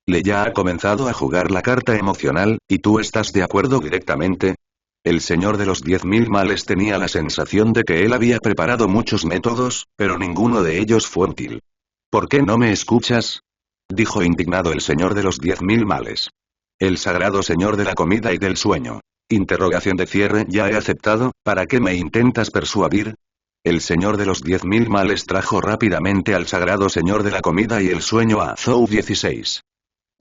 Le ya ha comenzado a jugar la carta emocional, ¿y tú estás de acuerdo directamente? El señor de los 10.000 males tenía la sensación de que él había preparado muchos métodos, pero ninguno de ellos fue útil. ¿Por qué no me escuchas? Dijo indignado el señor de los 10.000 males. El sagrado señor de la comida y del sueño. Interrogación de cierre. Ya he aceptado, ¿para qué me intentas persuadir? El señor de los 10.000 males trajo rápidamente al sagrado señor de la comida y el sueño a Zhou 16.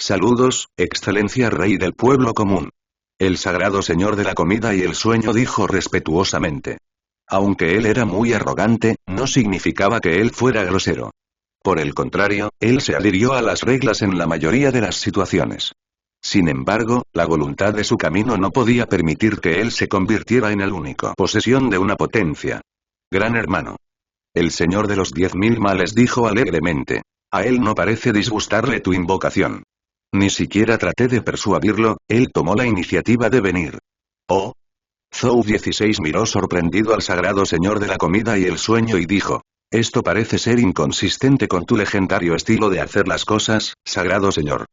Saludos, excelencia rey del pueblo común. El sagrado señor de la comida y el sueño dijo respetuosamente. Aunque él era muy arrogante, no significaba que él fuera grosero. Por el contrario, él se adhirió a las reglas en la mayoría de las situaciones. Sin embargo, la voluntad de su camino no podía permitir que él se convirtiera en el único posesión de una potencia. Gran hermano. El señor de los 10.000 males dijo alegremente. A él no parece disgustarle tu invocación. Ni siquiera traté de persuadirlo, él tomó la iniciativa de venir. Oh. Zhou 16 miró sorprendido al sagrado señor de la comida y el sueño y dijo. Esto parece ser inconsistente con tu legendario estilo de hacer las cosas, sagrado señor.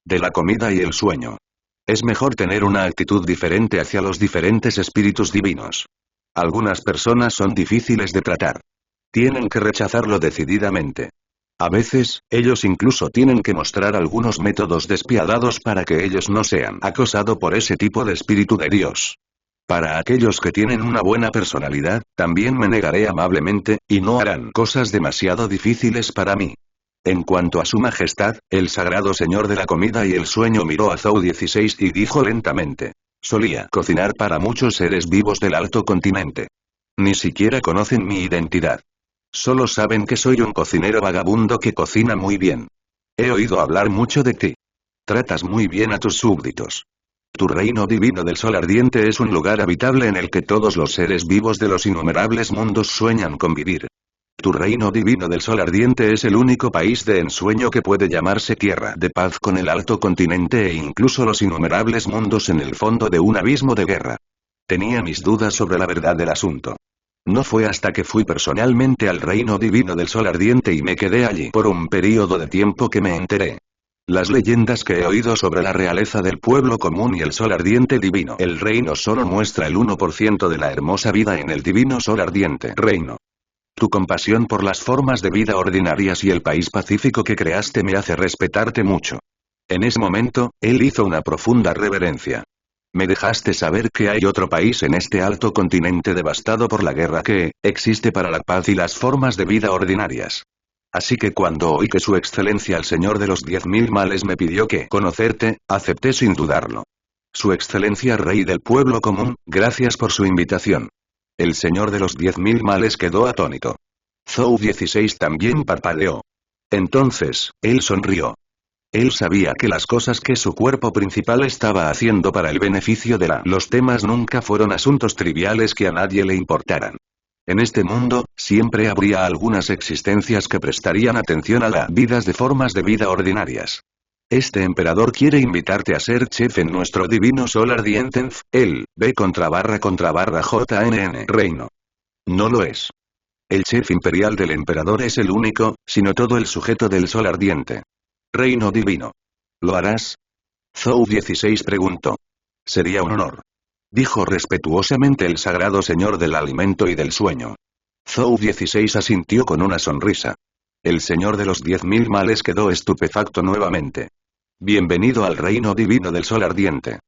De la comida y el sueño. Es mejor tener una actitud diferente hacia los diferentes espíritus divinos. Algunas personas son difíciles de tratar. Tienen que rechazarlo decididamente. A veces, ellos incluso tienen que mostrar algunos métodos despiadados para que ellos no sean acosados por ese tipo de espíritu de Dios. Para aquellos que tienen una buena personalidad, también me negaré amablemente, y no harán cosas demasiado difíciles para mí. En cuanto a su majestad, el sagrado señor de la comida y el sueño miró a Zhou 16 y dijo lentamente. Solía cocinar para muchos seres vivos del alto continente. Ni siquiera conocen mi identidad. Solo saben que soy un cocinero vagabundo que cocina muy bien. He oído hablar mucho de ti. Tratas muy bien a tus súbditos. Tu reino divino del sol ardiente es un lugar habitable en el que todos los seres vivos de los innumerables mundos sueñan con vivir. Tu reino divino del sol ardiente es el único país de ensueño que puede llamarse tierra de paz con el alto continente e incluso los innumerables mundos en el fondo de un abismo de guerra. Tenía mis dudas sobre la verdad del asunto. No fue hasta que fui personalmente al reino divino del sol ardiente y me quedé allí por un período de tiempo que me enteré. Las leyendas que he oído sobre la realeza del pueblo común y el sol ardiente divino. El reino solo muestra el 1% de la hermosa vida en el divino sol ardiente reino. Tu compasión por las formas de vida ordinarias y el país pacífico que creaste me hace respetarte mucho. En ese momento, él hizo una profunda reverencia. Me dejaste saber que hay otro país en este alto continente devastado por la guerra que existe para la paz y las formas de vida ordinarias. Así que cuando oí que su excelencia el señor de los 10.000 males me pidió que conocerte, acepté sin dudarlo. Su excelencia rey del pueblo común, gracias por su invitación. El señor de los 10.000 males quedó atónito. Zhou 16 también parpadeó. Entonces, él sonrió. Él sabía que las cosas que su cuerpo principal estaba haciendo para el beneficio de los temas nunca fueron asuntos triviales que a nadie le importaran. En este mundo, siempre habría algunas existencias que prestarían atención a las vidas de formas de vida ordinarias. Este emperador quiere invitarte a ser chef en nuestro divino sol ardiente, el B_JNN reino. No lo es. El chef imperial del emperador es el único, sino todo el sujeto del sol ardiente. Reino divino. ¿Lo harás? Zhou 16 preguntó. Sería un honor. Dijo respetuosamente el sagrado señor del alimento y del sueño. Zhou 16 asintió con una sonrisa. El señor de los 10.000 males quedó estupefacto nuevamente. Bienvenido al reino divino del sol ardiente.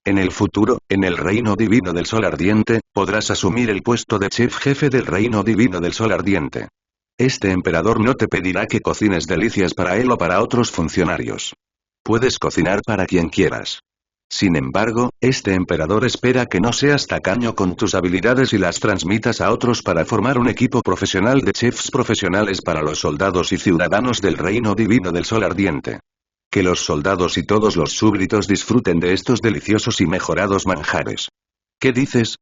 En el futuro, en el reino divino del sol ardiente, podrás asumir el puesto de chef jefe del reino divino del sol ardiente. Este emperador no te pedirá que cocines delicias para él o para otros funcionarios. Puedes cocinar para quien quieras. Sin embargo, este emperador espera que no seas tacaño con tus habilidades y las transmitas a otros para formar un equipo profesional de chefs profesionales para los soldados y ciudadanos del reino divino del sol ardiente. Que los soldados y todos los súbditos disfruten de estos deliciosos y mejorados manjares. ¿Qué dices?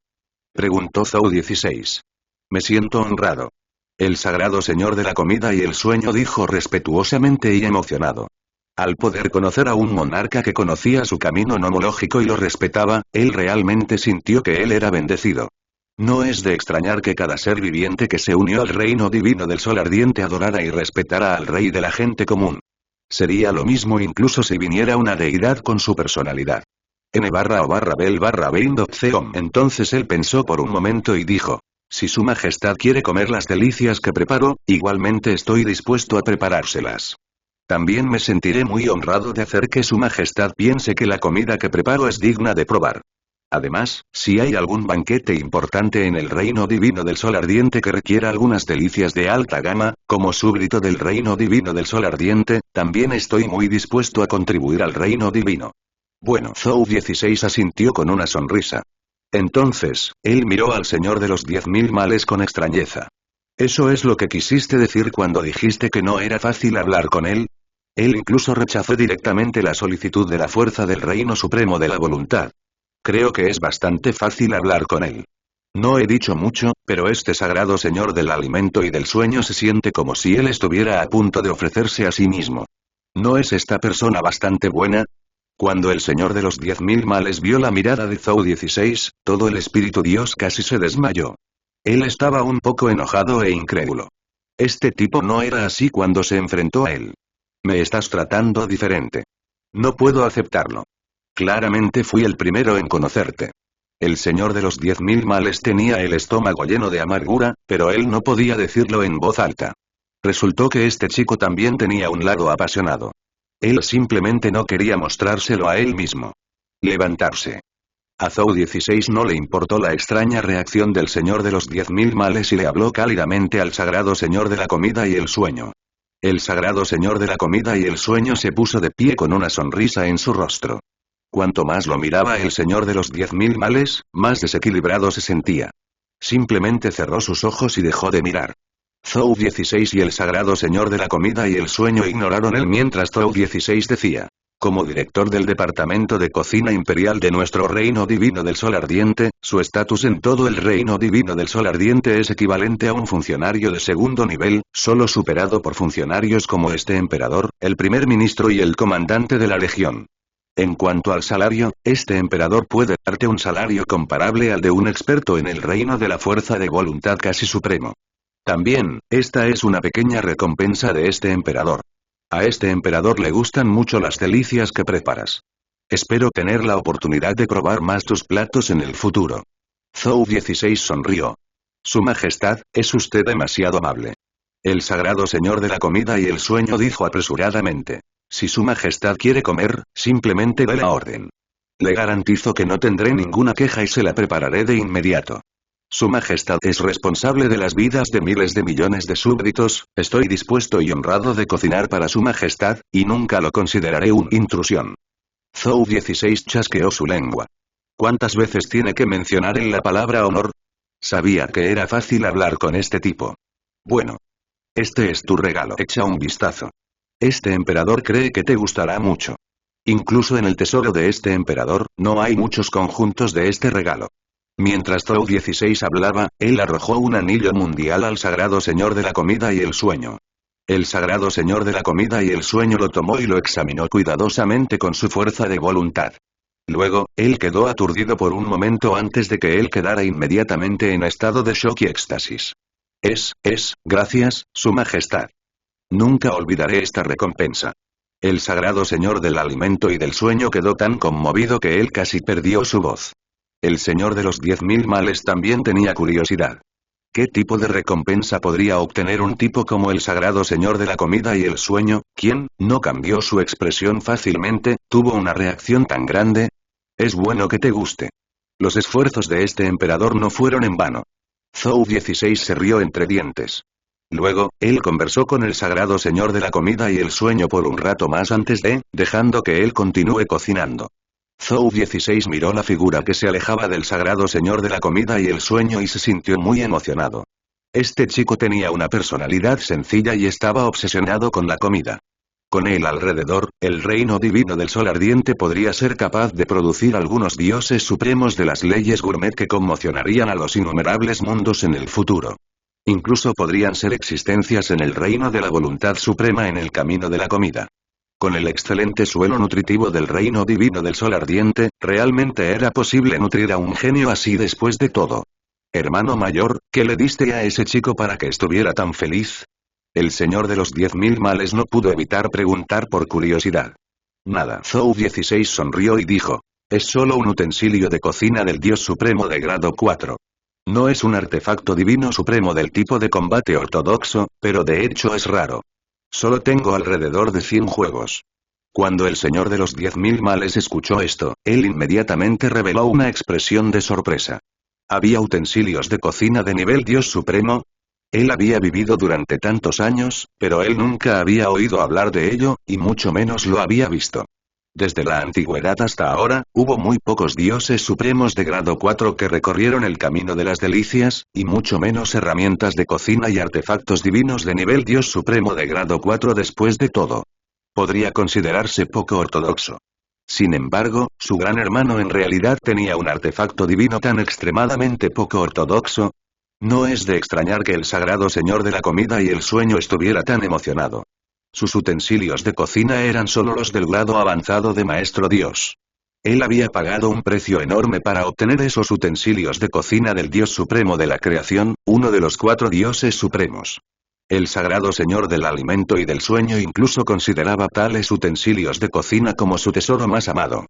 Preguntó Zhou 16. Me siento honrado. El sagrado señor de la comida y el sueño dijo respetuosamente y emocionado. Al poder conocer a un monarca que conocía su camino nomológico y lo respetaba, él realmente sintió que él era bendecido. No es de extrañar que cada ser viviente que se unió al reino divino del sol ardiente adorara y respetara al rey de la gente común. Sería lo mismo incluso si viniera una deidad con su personalidad. N/O/Bel/Beindoczeom. Entonces él pensó por un momento y dijo. Si su majestad quiere comer las delicias que preparo, igualmente estoy dispuesto a preparárselas. También me sentiré muy honrado de hacer que su majestad piense que la comida que preparo es digna de probar. Además, si hay algún banquete importante en el reino divino del sol ardiente que requiera algunas delicias de alta gama, como súbdito del reino divino del sol ardiente, también estoy muy dispuesto a contribuir al reino divino. Bueno, Zhou 16 asintió con una sonrisa. Entonces, él miró al señor de los 10.000 males con extrañeza. ¿Eso es lo que quisiste decir cuando dijiste que no era fácil hablar con él? Él incluso rechazó directamente la solicitud de la fuerza del reino supremo de la voluntad. Creo que es bastante fácil hablar con él. No he dicho mucho, pero este sagrado señor del alimento y del sueño se siente como si él estuviera a punto de ofrecerse a sí mismo. ¿No es esta persona bastante buena? Cuando el señor de los 10.000 males vio la mirada de Zhou 16, todo el espíritu Dios casi se desmayó. Él estaba un poco enojado e incrédulo. Este tipo no era así cuando se enfrentó a él. Me estás tratando diferente. No puedo aceptarlo. Claramente fui el primero en conocerte. El señor de los 10.000 males tenía el estómago lleno de amargura, pero él no podía decirlo en voz alta. Resultó que este chico también tenía un lado apasionado. Él simplemente no quería mostrárselo a él mismo. Levantarse. A Zhou 16 no le importó la extraña reacción del señor de los 10.000 males y le habló cálidamente al sagrado señor de la comida y el sueño. El sagrado señor de la comida y el sueño se puso de pie con una sonrisa en su rostro. Cuanto más lo miraba el señor de los 10.000 males, más desequilibrado se sentía. Simplemente cerró sus ojos y dejó de mirar. Zhou 16 y el sagrado señor de la comida y el sueño ignoraron él mientras Zhou 16 decía. Como director del Departamento de Cocina Imperial de nuestro Reino Divino del Sol Ardiente, su estatus en todo el Reino Divino del Sol Ardiente es equivalente a un funcionario de segundo nivel, solo superado por funcionarios como este emperador, el primer ministro y el comandante de la legión. En cuanto al salario, este emperador puede darte un salario comparable al de un experto en el reino de la fuerza de voluntad casi supremo. También, esta es una pequeña recompensa de este emperador. A este emperador le gustan mucho las delicias que preparas. Espero tener la oportunidad de probar más tus platos en el futuro. Zhou 16 sonrió. Su Majestad, es usted demasiado amable. El sagrado señor de la comida y el sueño dijo apresuradamente. Si su Majestad quiere comer, simplemente dé la orden. Le garantizo que no tendré ninguna queja y se la prepararé de inmediato. Su Majestad es responsable de las vidas de miles de millones de súbditos, estoy dispuesto y honrado de cocinar para su Majestad, y nunca lo consideraré una intrusión. Zhou 16 chasqueó su lengua. ¿Cuántas veces tiene que mencionar él la palabra honor? Sabía que era fácil hablar con este tipo. Bueno. Este es tu regalo. Echa un vistazo. Este emperador cree que te gustará mucho. Incluso en el tesoro de este emperador, no hay muchos conjuntos de este regalo. Mientras Zhou 16 hablaba, él arrojó un anillo mundial al sagrado señor de la comida y el sueño. El sagrado señor de la comida y el sueño lo tomó y lo examinó cuidadosamente con su fuerza de voluntad. Luego, él quedó aturdido por un momento antes de que él quedara inmediatamente en estado de shock y éxtasis. Gracias, su Majestad. Nunca olvidaré esta recompensa. El sagrado señor del alimento y del sueño quedó tan conmovido que él casi perdió su voz. El señor de los 10.000 males también tenía curiosidad. ¿Qué tipo de recompensa podría obtener un tipo como el sagrado señor de la comida y el sueño, quien no cambió su expresión fácilmente, tuvo una reacción tan grande? Es bueno que te guste. Los esfuerzos de este emperador no fueron en vano. Zhou 16 se rió entre dientes. Luego, él conversó con el sagrado señor de la comida y el sueño por un rato más antes de, dejando que él continúe cocinando. Zhou 16 miró la figura que se alejaba del sagrado señor de la comida y el sueño y se sintió muy emocionado. Este chico tenía una personalidad sencilla y estaba obsesionado con la comida. Con él alrededor, el reino divino del sol ardiente podría ser capaz de producir algunos dioses supremos de las leyes gourmet que conmocionarían a los innumerables mundos en el futuro. Incluso podrían ser existencias en el reino de la voluntad suprema en el camino de la comida. Con el excelente suelo nutritivo del reino divino del sol ardiente, realmente era posible nutrir a un genio así después de todo. Hermano mayor, ¿qué le diste a ese chico para que estuviera tan feliz? El señor de los 10.000 males no pudo evitar preguntar por curiosidad. Nada. Zhou 16 sonrió y dijo. Es solo un utensilio de cocina del dios supremo de grado 4. No es un artefacto divino supremo del tipo de combate ortodoxo, pero de hecho es raro. Solo tengo alrededor de 100 juegos. Cuando el señor de los 10.000 males escuchó esto, él inmediatamente reveló una expresión de sorpresa. ¿Había utensilios de cocina de nivel dios supremo? Él había vivido durante tantos años, pero él nunca había oído hablar de ello, y mucho menos lo había visto. Desde la antigüedad hasta ahora, hubo muy pocos dioses supremos de grado 4 que recorrieron el camino de las delicias, y mucho menos herramientas de cocina y artefactos divinos de nivel dios supremo de grado 4 después de todo. Podría considerarse poco ortodoxo. Sin embargo, su gran hermano en realidad tenía un artefacto divino tan extremadamente poco ortodoxo. No es de extrañar que el sagrado señor de la comida y el sueño estuviera tan emocionado. Sus utensilios de cocina eran solo los del grado avanzado de maestro dios. Él había pagado un precio enorme para obtener esos utensilios de cocina del dios supremo de la creación, uno de los 4 dioses supremos. El sagrado señor del alimento y del sueño incluso consideraba tales utensilios de cocina como su tesoro más amado.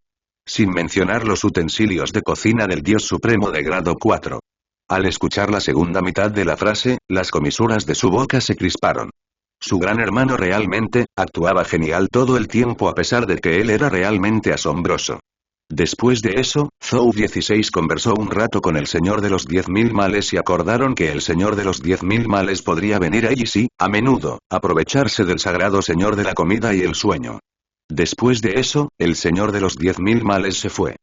Sin mencionar los utensilios de cocina del dios supremo de grado 4. Al escuchar la segunda mitad de la frase, las comisuras de su boca se crisparon. Su gran hermano realmente, actuaba genial todo el tiempo a pesar de que él era realmente asombroso. Después de eso, Zhou 16 conversó un rato con el señor de los 10.000 males y acordaron que el señor de los 10.000 males podría venir allí sí, a menudo, aprovecharse del sagrado señor de la comida y el sueño. Después de eso, el señor de los 10.000 males se fue.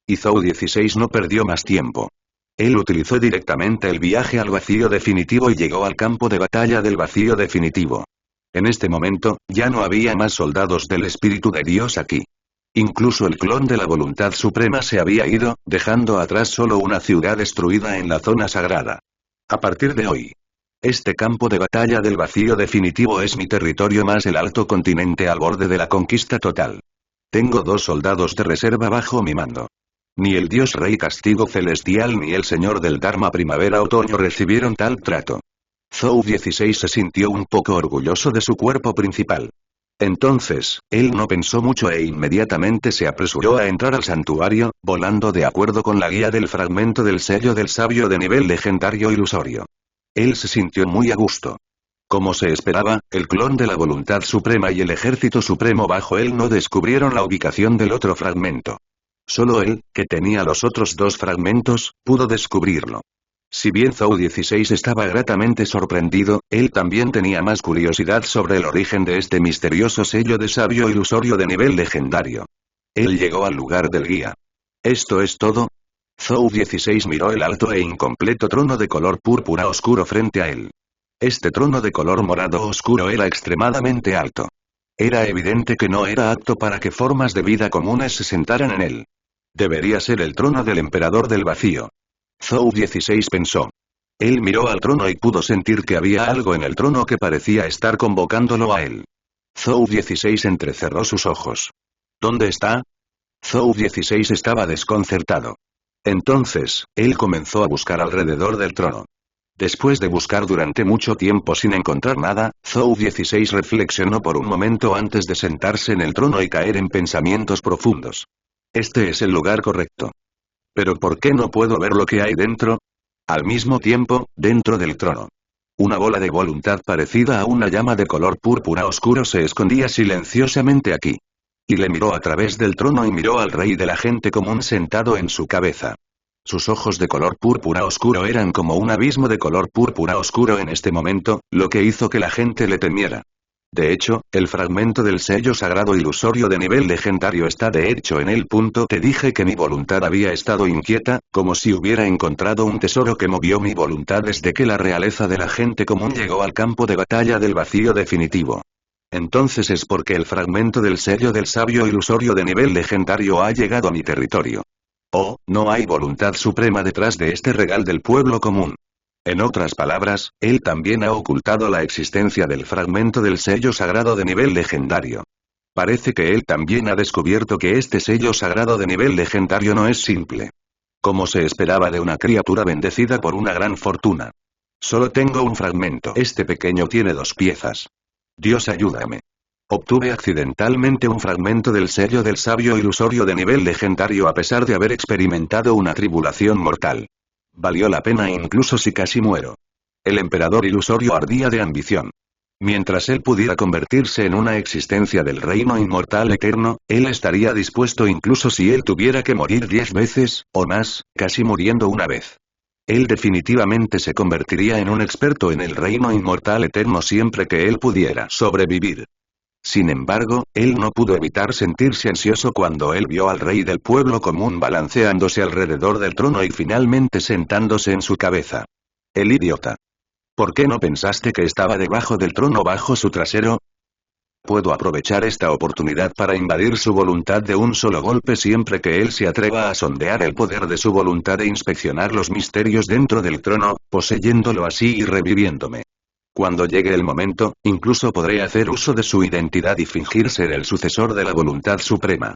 Y Zhou 16 no perdió más tiempo. Él utilizó directamente el viaje al vacío definitivo y llegó al campo de batalla del vacío definitivo. En este momento, ya no había más soldados del Espíritu de Dios aquí. Incluso el clon de la voluntad suprema se había ido, dejando atrás solo una ciudad destruida en la zona sagrada. A partir de hoy, este campo de batalla del vacío definitivo es mi territorio más el alto continente al borde de la conquista total. Tengo 2 soldados de reserva bajo mi mando. Ni el dios rey castigo celestial ni el señor del Dharma primavera-otoño recibieron tal trato. Zhou 16 se sintió un poco orgulloso de su cuerpo principal. Entonces, él no pensó mucho e inmediatamente se apresuró a entrar al santuario, volando de acuerdo con la guía del fragmento del sello del sabio de nivel legendario ilusorio. Él se sintió muy a gusto. Como se esperaba, el clon de la voluntad suprema y el ejército supremo bajo él no descubrieron la ubicación del otro fragmento. Solo él, que tenía los otros 2 fragmentos, pudo descubrirlo. Si bien Zhou 16 estaba gratamente sorprendido, él también tenía más curiosidad sobre el origen de este misterioso sello de sabio ilusorio de nivel legendario. Él llegó al lugar del guía. ¿Esto es todo? Zhou 16 miró el alto e incompleto trono de color púrpura oscuro frente a él. Este trono de color morado oscuro era extremadamente alto. Era evidente que no era apto para que formas de vida comunes se sentaran en él. Debería ser el trono del emperador del vacío. Zhou 16 pensó. Él miró al trono y pudo sentir que había algo en el trono que parecía estar convocándolo a él. Zhou 16 entrecerró sus ojos. ¿Dónde está? Zhou 16 estaba desconcertado. Entonces, él comenzó a buscar alrededor del trono. Después de buscar durante mucho tiempo sin encontrar nada, Zhou 16 reflexionó por un momento antes de sentarse en el trono y caer en pensamientos profundos. Este es el lugar correcto. ¿Pero por qué no puedo ver lo que hay dentro? Al mismo tiempo, dentro del trono. Una bola de voluntad parecida a una llama de color púrpura oscuro se escondía silenciosamente aquí. Y le miró a través del trono y miró al rey de la gente común sentado en su cabeza. Sus ojos de color púrpura oscuro eran como un abismo de color púrpura oscuro en este momento, lo que hizo que la gente le temiera. De hecho, el fragmento del sello sagrado ilusorio de nivel legendario está de hecho en el punto. Te dije que mi voluntad había estado inquieta, como si hubiera encontrado un tesoro que movió mi voluntad desde que la realeza de la gente común llegó al campo de batalla del vacío definitivo. Entonces es porque el fragmento del sello del sabio ilusorio de nivel legendario ha llegado a mi territorio. Oh, no hay voluntad suprema detrás de este regalo del pueblo común. En otras palabras, él también ha ocultado la existencia del fragmento del sello sagrado de nivel legendario. Parece que él también ha descubierto que este sello sagrado de nivel legendario no es simple. Como se esperaba de una criatura bendecida por una gran fortuna. Solo tengo un fragmento. Este pequeño tiene 2 piezas. Dios ayúdame. Obtuve accidentalmente un fragmento del sello del sabio ilusorio de nivel legendario a pesar de haber experimentado una tribulación mortal. Valió la pena incluso si casi muero. El emperador ilusorio ardía de ambición. Mientras él pudiera convertirse en una existencia del reino inmortal eterno, él estaría dispuesto incluso si él tuviera que morir 10 veces, o más, casi muriendo una vez. Él definitivamente se convertiría en un experto en el reino inmortal eterno siempre que él pudiera sobrevivir. Sin embargo, él no pudo evitar sentirse ansioso cuando él vio al rey del pueblo común balanceándose alrededor del trono y finalmente sentándose en su cabeza. El idiota. ¿Por qué no pensaste que estaba debajo del trono bajo su trasero? Puedo aprovechar esta oportunidad para invadir su voluntad de un solo golpe siempre que él se atreva a sondear el poder de su voluntad e inspeccionar los misterios dentro del trono, poseyéndolo así y reviviéndome. Cuando llegue el momento, incluso podré hacer uso de su identidad y fingir ser el sucesor de la voluntad suprema.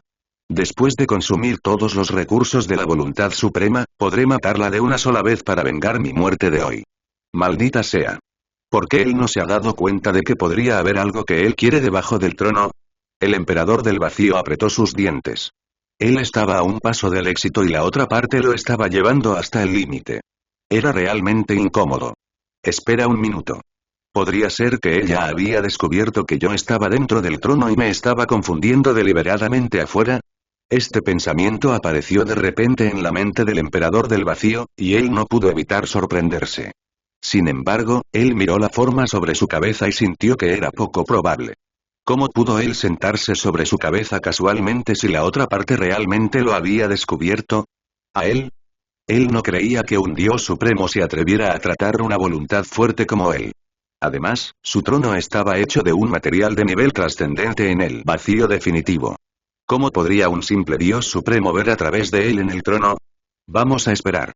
Después de consumir todos los recursos de la voluntad suprema, podré matarla de una sola vez para vengar mi muerte de hoy. Maldita sea. ¿Por qué él no se ha dado cuenta de que podría haber algo que él quiere debajo del trono? El emperador del vacío apretó sus dientes. Él estaba a un paso del éxito y la otra parte lo estaba llevando hasta el límite. Era realmente incómodo. Espera un minuto. ¿Podría ser que ella había descubierto que yo estaba dentro del trono y me estaba confundiendo deliberadamente afuera? Este pensamiento apareció de repente en la mente del emperador del vacío, y él no pudo evitar sorprenderse. Sin embargo, él miró la forma sobre su cabeza y sintió que era poco probable. ¿Cómo pudo él sentarse sobre su cabeza casualmente si la otra parte realmente lo había descubierto? ¿A él? Él no creía que un dios supremo se atreviera a tratar una voluntad fuerte como él. Además, su trono estaba hecho de un material de nivel trascendente en el vacío definitivo. ¿Cómo podría un simple dios supremo ver a través de él en el trono? Vamos a esperar.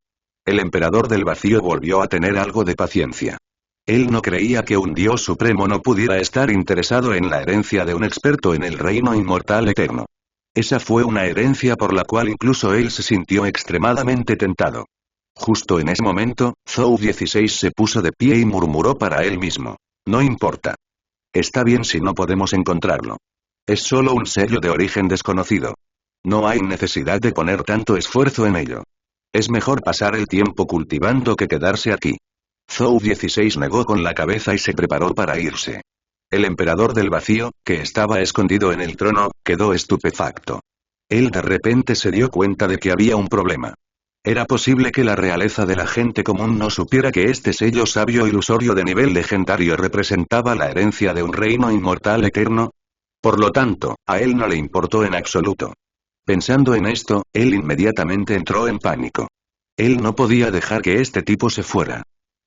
El emperador del vacío volvió a tener algo de paciencia. Él no creía que un dios supremo no pudiera estar interesado en la herencia de un experto en el reino inmortal eterno. Esa fue una herencia por la cual incluso él se sintió extremadamente tentado. Justo en ese momento, Zhou 16 se puso de pie y murmuró para él mismo. No importa. Está bien si no podemos encontrarlo. Es solo un sello de origen desconocido. No hay necesidad de poner tanto esfuerzo en ello. Es mejor pasar el tiempo cultivando que quedarse aquí. Zhou 16 negó con la cabeza y se preparó para irse. El emperador del vacío, que estaba escondido en el trono, quedó estupefacto. Él de repente se dio cuenta de que había un problema. ¿Era posible que la realeza de la gente común no supiera que este sello sabio ilusorio de nivel legendario representaba la herencia de un reino inmortal eterno? Por lo tanto, a él no le importó en absoluto. Pensando en esto, él inmediatamente entró en pánico. Él no podía dejar que este tipo se fuera.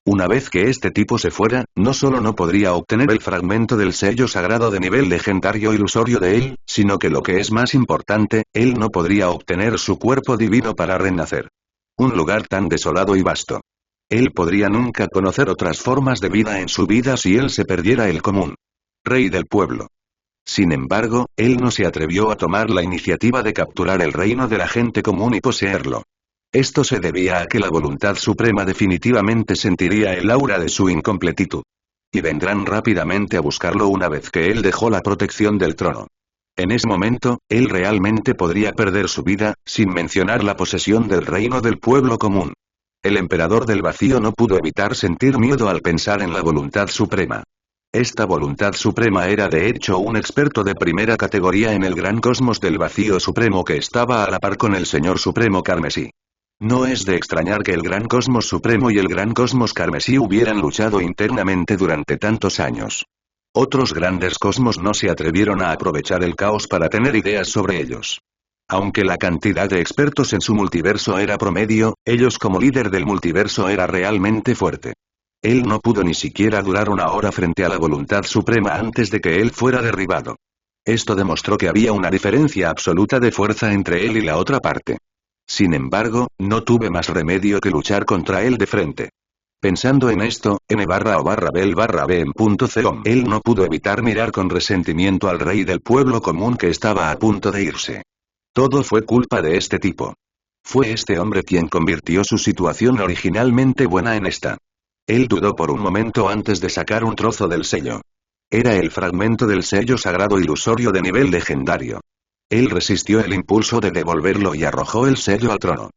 Una vez que este tipo se fuera, no solo no podría obtener el fragmento del sello sagrado de nivel legendario ilusorio de él, sino que lo que es más importante, él no podría obtener su cuerpo divino para renacer. Un lugar tan desolado y vasto. Él podría nunca conocer otras formas de vida en su vida si él se perdiera el común. Rey del pueblo. Sin embargo, él no se atrevió a tomar la iniciativa de capturar el reino de la gente común y poseerlo. Esto se debía a que la voluntad suprema definitivamente sentiría el aura de su incompletitud. Y vendrán rápidamente a buscarlo una vez que él dejó la protección del trono. En ese momento, él realmente podría perder su vida, sin mencionar la posesión del reino del pueblo común. El emperador del vacío no pudo evitar sentir miedo al pensar en la voluntad suprema. Esta voluntad suprema era de hecho un experto de primera categoría en el gran cosmos del vacío supremo que estaba a la par con el señor supremo carmesí. No es de extrañar que el gran cosmos supremo y el gran cosmos carmesí hubieran luchado internamente durante tantos años. Otros grandes cosmos no se atrevieron a aprovechar el caos para tener ideas sobre ellos. Aunque la cantidad de expertos en su multiverso era promedio, ellos como líder del multiverso era realmente fuerte. Él no pudo ni siquiera durar una hora frente a la voluntad suprema antes de que él fuera derribado. Esto demostró que había una diferencia absoluta de fuerza entre él y la otra parte. Sin embargo, no tuve más remedio que luchar contra él de frente. Pensando en esto, n/o/bel/b en punto com, él no pudo evitar mirar con resentimiento al rey del pueblo común que estaba a punto de irse. Todo fue culpa de este tipo. Fue este hombre quien convirtió su situación originalmente buena en esta. Él dudó por un momento antes de sacar un trozo del sello. Era el fragmento del sello sagrado ilusorio de nivel legendario. Él resistió el impulso de devolverlo y arrojó el sello al trono.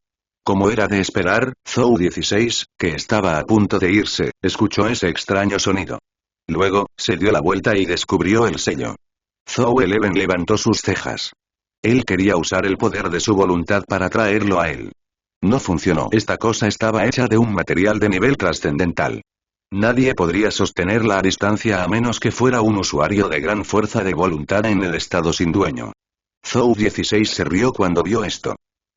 Como era de esperar, Zhou 16, que estaba a punto de irse, escuchó ese extraño sonido. Luego, se dio la vuelta y descubrió el sello. Zhou 11 levantó sus cejas. Él quería usar el poder de su voluntad para traerlo a él. No funcionó. Esta cosa estaba hecha de un material de nivel trascendental. Nadie podría sostenerla a distancia a menos que fuera un usuario de gran fuerza de voluntad en el estado sin dueño. Zhou 16 se rió cuando vio esto.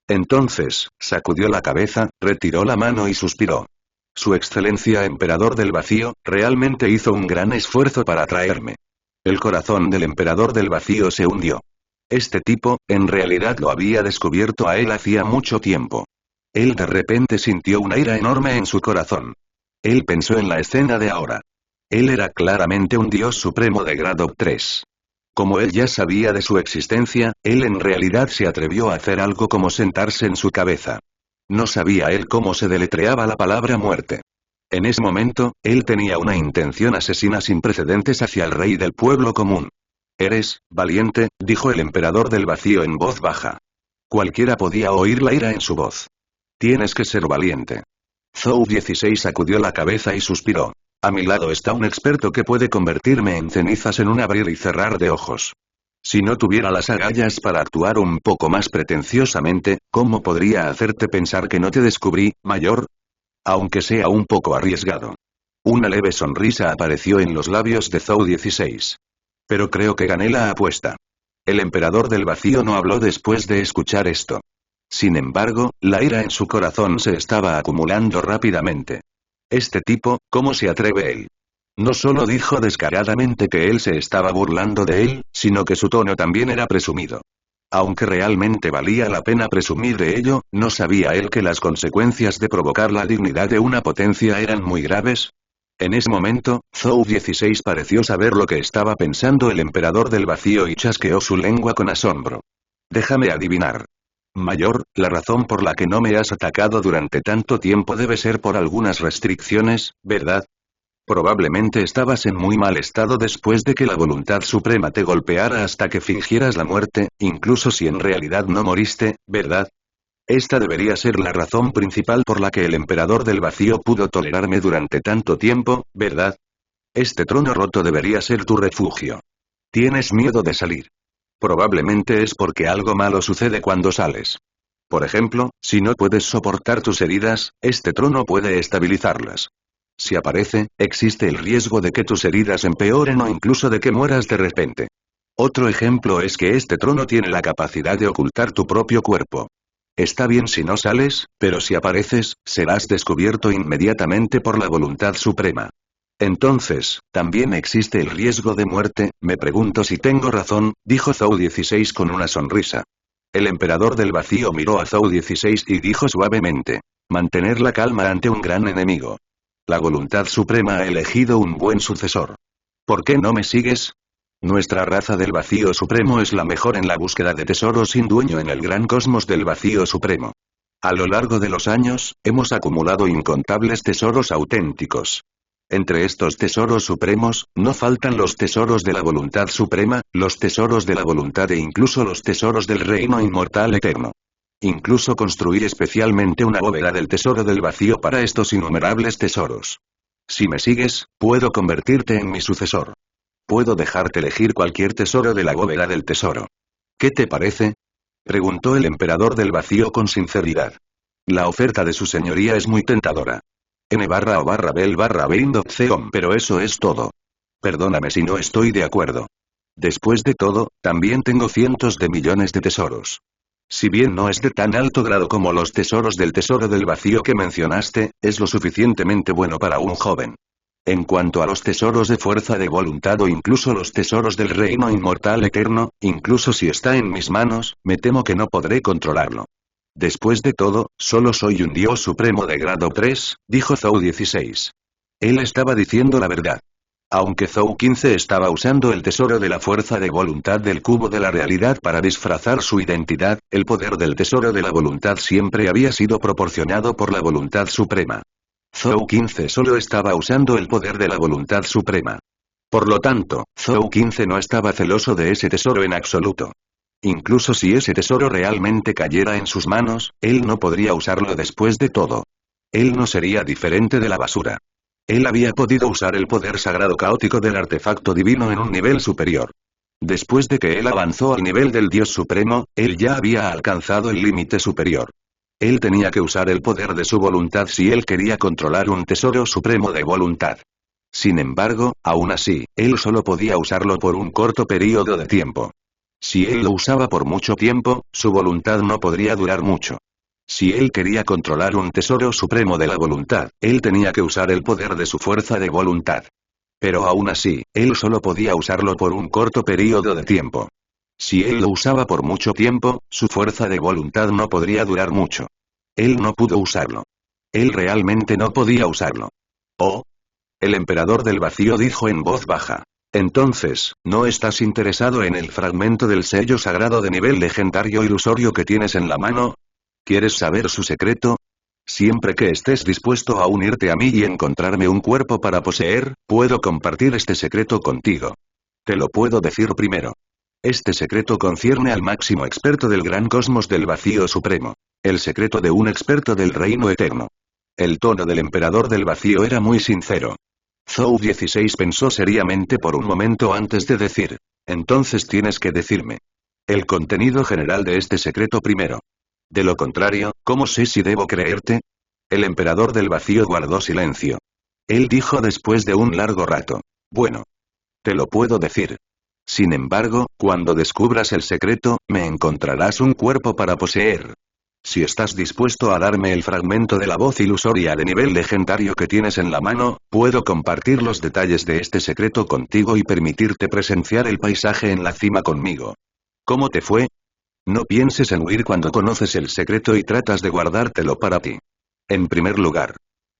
Entonces, sacudió la cabeza, retiró la mano y suspiró. Su excelencia emperador del vacío, realmente hizo un gran esfuerzo para traerme. El corazón del emperador del vacío se hundió. Este tipo, en realidad lo había descubierto a él hacía mucho tiempo. Él de repente sintió una ira enorme en su corazón. Él pensó en la escena de ahora. Él era claramente un dios supremo de grado 3. Como él ya sabía de su existencia, él en realidad se atrevió a hacer algo como sentarse en su cabeza. No sabía él cómo se deletreaba la palabra muerte. En ese momento, él tenía una intención asesina sin precedentes hacia el rey del pueblo común. «Eres valiente», dijo el emperador del vacío en voz baja. Cualquiera podía oír la ira en su voz. «Tienes que ser valiente». Zhou 16 sacudió la cabeza y suspiró. A mi lado está un experto que puede convertirme en cenizas en un abrir y cerrar de ojos. Si no tuviera las agallas para actuar un poco más pretenciosamente, ¿cómo podría hacerte pensar que no te descubrí, mayor? Aunque sea un poco arriesgado. Una leve sonrisa apareció en los labios de Zhou 16. Pero creo que gané la apuesta. El emperador del vacío no habló después de escuchar esto. Sin embargo, la ira en su corazón se estaba acumulando rápidamente. Este tipo, ¿cómo se atreve él? No solo dijo descaradamente que él se estaba burlando de él, sino que su tono también era presumido. Aunque realmente valía la pena presumir de ello, ¿no sabía él que las consecuencias de provocar la dignidad de una potencia eran muy graves? En ese momento, Zhou 16 pareció saber lo que estaba pensando el emperador del vacío y chasqueó su lengua con asombro. Déjame adivinar. Mayor, la razón por la que no me has atacado durante tanto tiempo debe ser por algunas restricciones, ¿verdad? Probablemente estabas en muy mal estado después de que la voluntad suprema te golpeara hasta que fingieras la muerte, incluso si en realidad no moriste, ¿verdad? Esta debería ser la razón principal por la que el emperador del vacío pudo tolerarme durante tanto tiempo, ¿verdad? Este trono roto debería ser tu refugio. Tienes miedo de salir. Probablemente es porque algo malo sucede cuando sales. Por ejemplo, si no puedes soportar tus heridas, este trono puede estabilizarlas. Si aparece, existe el riesgo de que tus heridas empeoren o incluso de que mueras de repente. Otro ejemplo es que este trono tiene la capacidad de ocultar tu propio cuerpo. Está bien si no sales, pero si apareces, serás descubierto inmediatamente por la voluntad suprema. Entonces, ¿también existe el riesgo de muerte? Me pregunto si tengo razón, dijo Zhou 16 con una sonrisa. El emperador del vacío miró a Zhou 16 y dijo suavemente. Mantener la calma ante un gran enemigo. La voluntad suprema ha elegido un buen sucesor. ¿Por qué no me sigues? Nuestra raza del vacío supremo es la mejor en la búsqueda de tesoros sin dueño en el gran cosmos del vacío supremo. A lo largo de los años, hemos acumulado incontables tesoros auténticos. Entre estos tesoros supremos, no faltan los tesoros de la voluntad suprema, los tesoros de la voluntad e incluso los tesoros del reino inmortal eterno. Incluso construí especialmente una bóveda del tesoro del vacío para estos innumerables tesoros. Si me sigues, puedo convertirte en mi sucesor. Puedo dejarte elegir cualquier tesoro de la bóveda del tesoro. ¿Qué te parece? Preguntó el emperador del vacío con sinceridad. La oferta de su señoría es muy tentadora. n/o/bel/b, pero eso es todo. Perdóname si no estoy de acuerdo. Después de todo, también tengo cientos de millones de tesoros. Si bien no es de tan alto grado como los tesoros del tesoro del vacío que mencionaste, es lo suficientemente bueno para un joven. En cuanto a los tesoros de fuerza de voluntad o incluso los tesoros del reino inmortal eterno, incluso si está en mis manos, me temo que no podré controlarlo. Después de todo, solo soy un dios supremo de grado 3, dijo Zhou 16. Él estaba diciendo la verdad. Aunque Zhou 15 estaba usando el tesoro de la fuerza de voluntad del cubo de la realidad para disfrazar su identidad, el poder del tesoro de la voluntad siempre había sido proporcionado por la voluntad suprema. Zhou 15 solo estaba usando el poder de la voluntad suprema. Por lo tanto, Zhou 15 no estaba celoso de ese tesoro en absoluto. Incluso si ese tesoro realmente cayera en sus manos, él no podría usarlo después de todo. Él no sería diferente de la basura. Él había podido usar el poder sagrado caótico del artefacto divino en un nivel superior. Después de que él avanzó al nivel del Dios Supremo, él ya había alcanzado el límite superior. Él tenía que usar el poder de su voluntad si él quería controlar un tesoro supremo de voluntad. Sin embargo, aún así, él solo podía usarlo por un corto periodo de tiempo. Si él lo usaba por mucho tiempo, su voluntad no podría durar mucho. Si él quería controlar un tesoro supremo de la voluntad, él tenía que usar el poder de su fuerza de voluntad. Pero aún así, él solo podía usarlo por un corto periodo de tiempo. Si él lo usaba por mucho tiempo, su fuerza de voluntad no podría durar mucho. Él no pudo usarlo. Él realmente no podía usarlo. Oh. El emperador del vacío dijo en voz baja. Entonces, ¿no estás interesado en el fragmento del sello sagrado de nivel legendario ilusorio que tienes en la mano? ¿Quieres saber su secreto? Siempre que estés dispuesto a unirte a mí y encontrarme un cuerpo para poseer, puedo compartir este secreto contigo. Te lo puedo decir primero. Este secreto concierne al máximo experto del gran cosmos del vacío supremo. El secreto de un experto del reino eterno. El tono del emperador del vacío era muy sincero. Zhou 16 pensó seriamente por un momento antes de decir. Entonces tienes que decirme el contenido general de este secreto primero. De lo contrario, ¿cómo sé si debo creerte? El emperador del vacío guardó silencio. Él dijo después de un largo rato. Bueno. Te lo puedo decir. Sin embargo, cuando descubras el secreto, me encontrarás un cuerpo para poseer. Si estás dispuesto a darme el fragmento de la voz ilusoria de nivel legendario que tienes en la mano, puedo compartir los detalles de este secreto contigo y permitirte presenciar el paisaje en la cima conmigo. ¿Cómo te fue? No pienses en huir cuando conoces el secreto y tratas de guardártelo para ti. En primer lugar,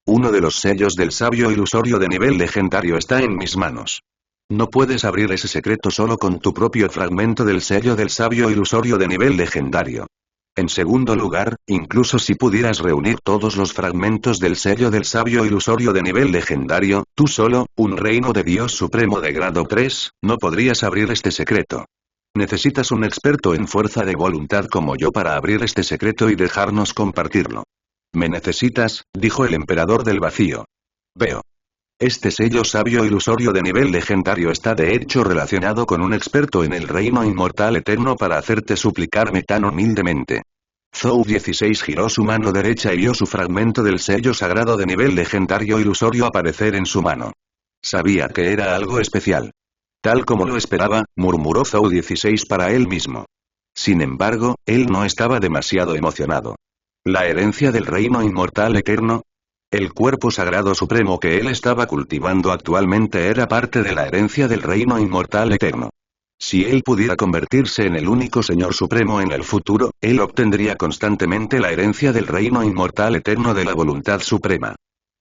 uno de los sellos del sabio ilusorio de nivel legendario está en mis manos. No puedes abrir ese secreto solo con tu propio fragmento del sello del sabio ilusorio de nivel legendario. En segundo lugar, incluso si pudieras reunir todos los fragmentos del sello del sabio ilusorio de nivel legendario, tú solo, un reino de Dios supremo de grado 3, no podrías abrir este secreto. Necesitas un experto en fuerza de voluntad como yo para abrir este secreto y dejarnos compartirlo. ¿Me necesitas?, dijo el emperador del vacío. Veo. Este sello sabio ilusorio de nivel legendario está de hecho relacionado con un experto en el reino inmortal eterno para hacerte suplicarme tan humildemente. Zhou 16 giró su mano derecha y vio su fragmento del sello sagrado de nivel legendario ilusorio aparecer en su mano. Sabía que era algo especial. Tal como lo esperaba, murmuró Zhou 16 para él mismo. Sin embargo, él no estaba demasiado emocionado. ¿La herencia del reino inmortal eterno? El cuerpo sagrado supremo que él estaba cultivando actualmente era parte de la herencia del reino inmortal eterno. Si él pudiera convertirse en el único señor supremo en el futuro, él obtendría constantemente la herencia del reino inmortal eterno de la voluntad suprema.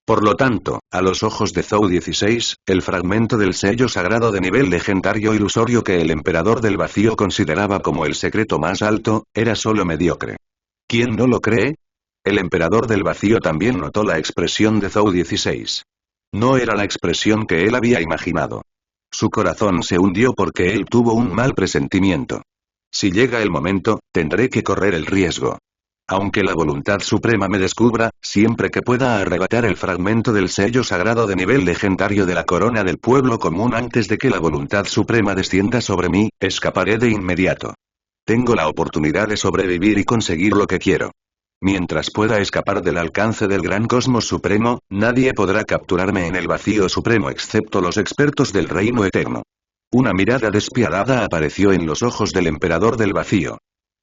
Por lo tanto, a los ojos de Zhou 16, el fragmento del sello sagrado de nivel legendario ilusorio que el emperador del vacío consideraba como el secreto más alto, era solo mediocre. ¿Quién no lo cree? El emperador del vacío también notó la expresión de Zhou 16. No era la expresión que él había imaginado. Su corazón se hundió porque él tuvo un mal presentimiento. Si llega el momento, tendré que correr el riesgo. Aunque la voluntad suprema me descubra, siempre que pueda arrebatar el fragmento del sello sagrado de nivel legendario de la corona del pueblo común antes de que la voluntad suprema descienda sobre mí, escaparé de inmediato. Tengo la oportunidad de sobrevivir y conseguir lo que quiero. Mientras pueda escapar del alcance del gran cosmos supremo, nadie podrá capturarme en el vacío supremo excepto los expertos del reino eterno. Una mirada despiadada apareció en los ojos del emperador del vacío.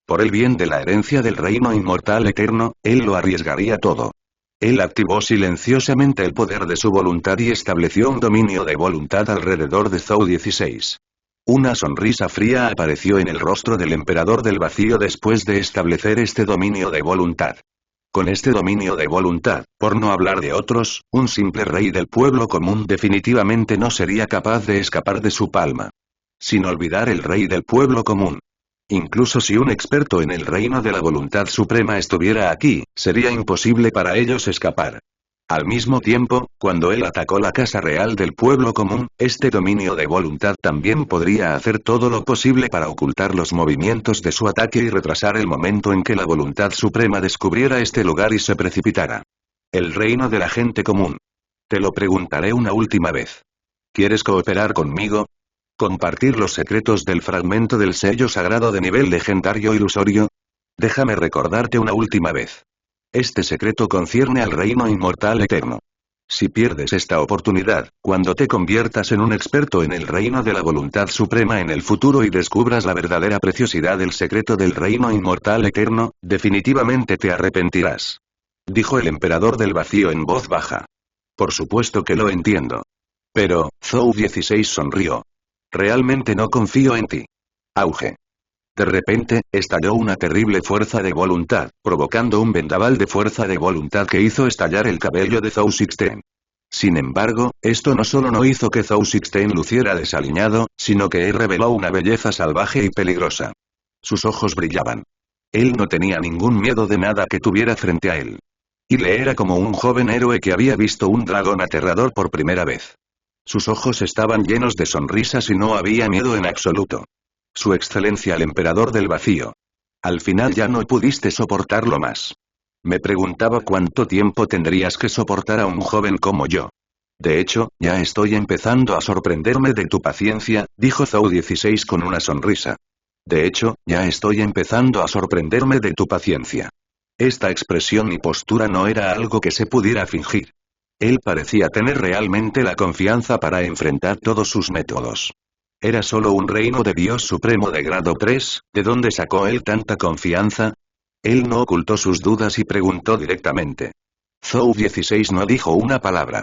Por el bien de la herencia del reino inmortal eterno, él lo arriesgaría todo. Él activó silenciosamente el poder de su voluntad y estableció un dominio de voluntad alrededor de Zhou 16. Una sonrisa fría apareció en el rostro del emperador del vacío después de establecer este dominio de voluntad. Con este dominio de voluntad, por no hablar de otros, un simple rey del pueblo común definitivamente no sería capaz de escapar de su palma. Sin olvidar el rey del pueblo común. Incluso si un experto en el reino de la voluntad suprema estuviera aquí, sería imposible para ellos escapar. Al mismo tiempo, cuando él atacó la casa real del pueblo común, este dominio de voluntad también podría hacer todo lo posible para ocultar los movimientos de su ataque y retrasar el momento en que la voluntad suprema descubriera este lugar y se precipitara. El reino de la gente común. Te lo preguntaré una última vez. ¿Quieres cooperar conmigo? ¿Compartir los secretos del fragmento del sello sagrado de nivel legendario ilusorio? Déjame recordarte una última vez. Este secreto concierne al reino inmortal eterno. Si pierdes esta oportunidad, cuando te conviertas en un experto en el reino de la voluntad suprema en el futuro y descubras la verdadera preciosidad del secreto del reino inmortal eterno, definitivamente te arrepentirás. Dijo el emperador del vacío en voz baja. Por supuesto que lo entiendo. Pero, Zhou 16 sonrió. Realmente no confío en ti. Auge. De repente, estalló una terrible fuerza de voluntad, provocando un vendaval de fuerza de voluntad que hizo estallar el cabello de Zhou 16. Sin embargo, esto no solo no hizo que Zhou 16 luciera desaliñado, sino que reveló una belleza salvaje y peligrosa. Sus ojos brillaban. Él no tenía ningún miedo de nada que tuviera frente a él. Y le era como un joven héroe que había visto un dragón aterrador por primera vez. Sus ojos estaban llenos de sonrisas y no había miedo en absoluto. Su excelencia el emperador del vacío. Al final ya no pudiste soportarlo más. Me preguntaba cuánto tiempo tendrías que soportar a un joven como yo. De hecho, ya estoy empezando a sorprenderme de tu paciencia, dijo Zhou 16 con una sonrisa. De hecho, ya estoy empezando a sorprenderme de tu paciencia. Esta expresión y postura no era algo que se pudiera fingir. Él parecía tener realmente la confianza para enfrentar todos sus métodos. Era solo un reino de Dios Supremo de grado 3, ¿de dónde sacó él tanta confianza? Él no ocultó sus dudas y preguntó directamente. Zhou 16 no dijo una palabra.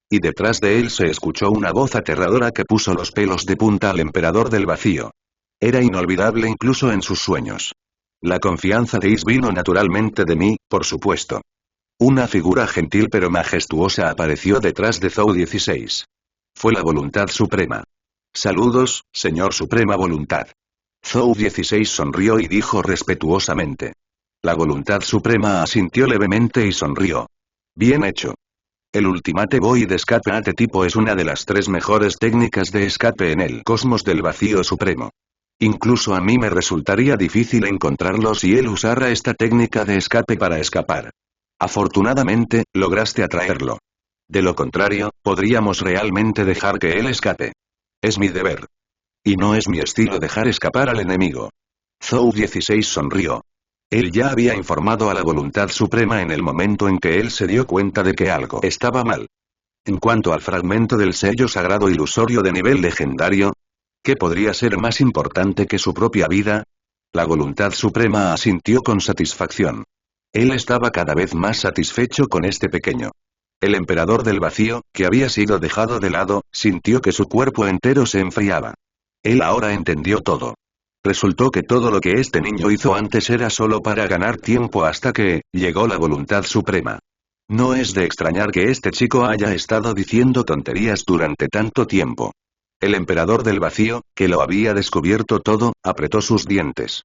Y detrás de él se escuchó una voz aterradora que puso los pelos de punta al emperador del vacío. Era inolvidable incluso en sus sueños. La confianza de Is vino naturalmente de mí, por supuesto. Una figura gentil pero majestuosa apareció detrás de Zhou 16. Fue la voluntad suprema. Saludos, señor Suprema Voluntad. Zhou 16 sonrió y dijo respetuosamente. La voluntad suprema asintió levemente y sonrió. Bien hecho. El Ultimate Void Escape AT tipo es una de las 3 mejores técnicas de escape en el cosmos del vacío supremo. Incluso a mí me resultaría difícil encontrarlo si él usara esta técnica de escape para escapar. Afortunadamente, lograste atraerlo. De lo contrario, podríamos realmente dejar que él escape. Es mi deber. Y no es mi estilo dejar escapar al enemigo. Zhou 16 sonrió. Él ya había informado a la voluntad suprema en el momento en que él se dio cuenta de que algo estaba mal. En cuanto al fragmento del sello sagrado ilusorio de nivel legendario, ¿qué podría ser más importante que su propia vida? La voluntad suprema asintió con satisfacción. Él estaba cada vez más satisfecho con este pequeño. El emperador del vacío, que había sido dejado de lado, sintió que su cuerpo entero se enfriaba. Él ahora entendió todo. Resultó que todo lo que este niño hizo antes era solo para ganar tiempo hasta que, llegó la voluntad suprema. No es de extrañar que este chico haya estado diciendo tonterías durante tanto tiempo. El emperador del vacío, que lo había descubierto todo, apretó sus dientes.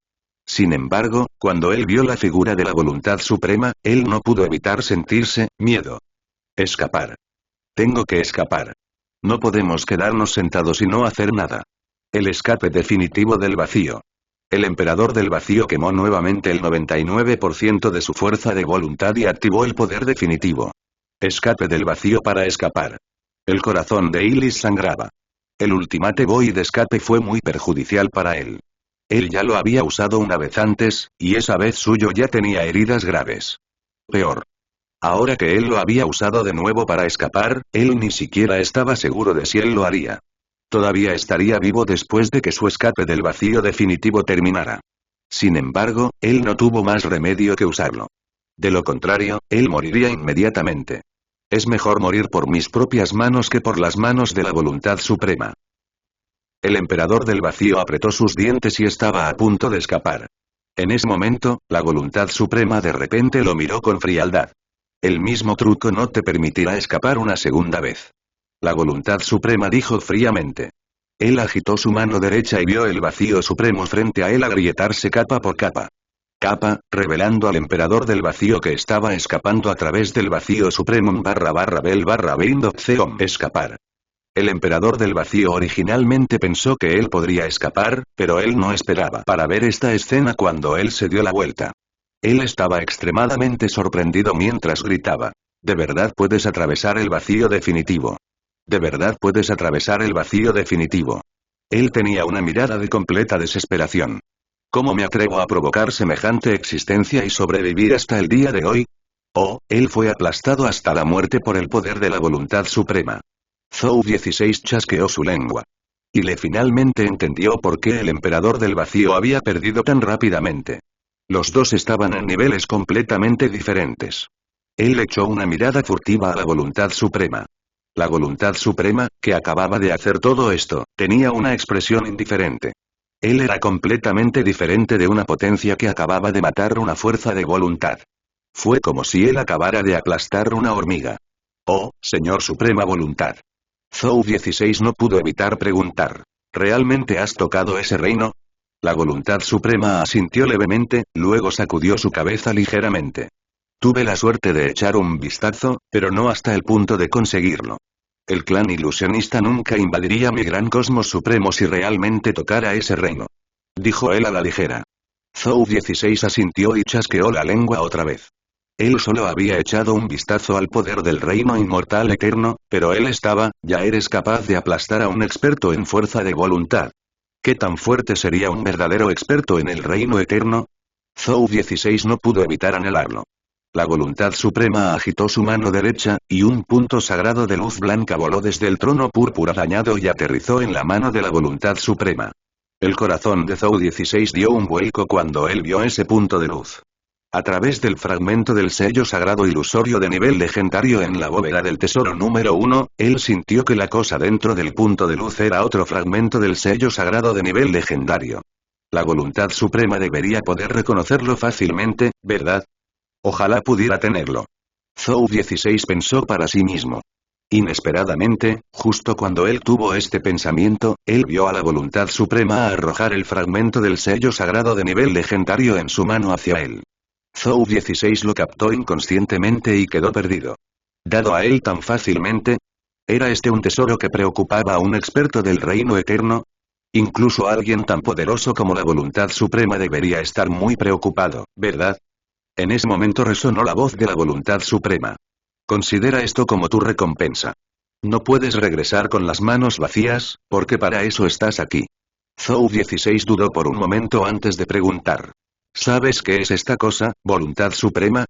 Sin embargo, cuando él vio la figura de la voluntad suprema, él no pudo evitar sentirse miedo. Escapar. Tengo que escapar. No podemos quedarnos sentados y no hacer nada. El escape definitivo del vacío. El emperador del vacío quemó nuevamente el 99% de su fuerza de voluntad y activó el poder definitivo. Escape del vacío para escapar. El corazón de Ilis sangraba. El Ultimate Void Escape fue muy perjudicial para él. Él ya lo había usado una vez antes, y esa vez suyo ya tenía heridas graves. Peor. Ahora que él lo había usado de nuevo para escapar, él ni siquiera estaba seguro de si él lo haría. Todavía estaría vivo después de que su escape del vacío definitivo terminara. Sin embargo, él no tuvo más remedio que usarlo. De lo contrario, él moriría inmediatamente. Es mejor morir por mis propias manos que por las manos de la voluntad suprema. El emperador del vacío apretó sus dientes y estaba a punto de escapar. En ese momento, la voluntad suprema de repente lo miró con frialdad. El mismo truco no te permitirá escapar una segunda vez. La voluntad suprema dijo fríamente. Él agitó su mano derecha y vio el vacío supremo frente a él agrietarse capa por capa. Capa, revelando al emperador del vacío que estaba escapando a través del vacío supremo /bel /Windows escapar. El emperador del vacío originalmente pensó que él podría escapar, pero él no esperaba para ver esta escena cuando él se dio la vuelta. Él estaba extremadamente sorprendido mientras gritaba. ¿De verdad puedes atravesar el vacío definitivo? ¿De verdad puedes atravesar el vacío definitivo? Él tenía una mirada de completa desesperación. ¿Cómo me atrevo a provocar semejante existencia y sobrevivir hasta el día de hoy? Oh, él fue aplastado hasta la muerte por el poder de la voluntad suprema. Zhou 16 chasqueó su lengua. Y le finalmente entendió por qué el emperador del vacío había perdido tan rápidamente. Los dos estaban en niveles completamente diferentes. Él echó una mirada furtiva a la voluntad suprema. La voluntad suprema, que acababa de hacer todo esto, tenía una expresión indiferente. Él era completamente diferente de una potencia que acababa de matar una fuerza de voluntad. Fue como si él acabara de aplastar una hormiga. Oh, Señor Suprema Voluntad. Zhou 16 no pudo evitar preguntar. ¿Realmente has tocado ese reino? La voluntad suprema asintió levemente, luego sacudió su cabeza ligeramente. Tuve la suerte de echar un vistazo, pero no hasta el punto de conseguirlo. El clan ilusionista nunca invadiría mi gran cosmos supremo si realmente tocara ese reino. Dijo él a la ligera. Zhou 16 asintió y chasqueó la lengua otra vez. Él solo había echado un vistazo al poder del reino inmortal eterno, pero él ya eres capaz de aplastar a un experto en fuerza de voluntad. ¿Qué tan fuerte sería un verdadero experto en el reino eterno? Zhou 16 no pudo evitar anhelarlo. La voluntad suprema agitó su mano derecha, y un punto sagrado de luz blanca voló desde el trono púrpura dañado y aterrizó en la mano de la voluntad suprema. El corazón de Zhou 16 dio un vuelco cuando él vio ese punto de luz. A través del fragmento del sello sagrado ilusorio de nivel legendario en la bóveda del tesoro número 1, él sintió que la cosa dentro del punto de luz era otro fragmento del sello sagrado de nivel legendario. La voluntad suprema debería poder reconocerlo fácilmente, ¿verdad? Ojalá pudiera tenerlo. Zhou 16 pensó para sí mismo. Inesperadamente, justo cuando él tuvo este pensamiento, él vio a la voluntad suprema arrojar el fragmento del sello sagrado de nivel legendario en su mano hacia él. Zhou 16 lo captó inconscientemente y quedó perdido. ¿Dado a él tan fácilmente? ¿Era este un tesoro que preocupaba a un experto del reino eterno? Incluso alguien tan poderoso como la voluntad suprema debería estar muy preocupado, ¿verdad? En ese momento resonó la voz de la voluntad suprema. Considera esto como tu recompensa. No puedes regresar con las manos vacías, porque para eso estás aquí. Zhou 16 dudó por un momento antes de preguntar. ¿Sabes qué es esta cosa, voluntad suprema?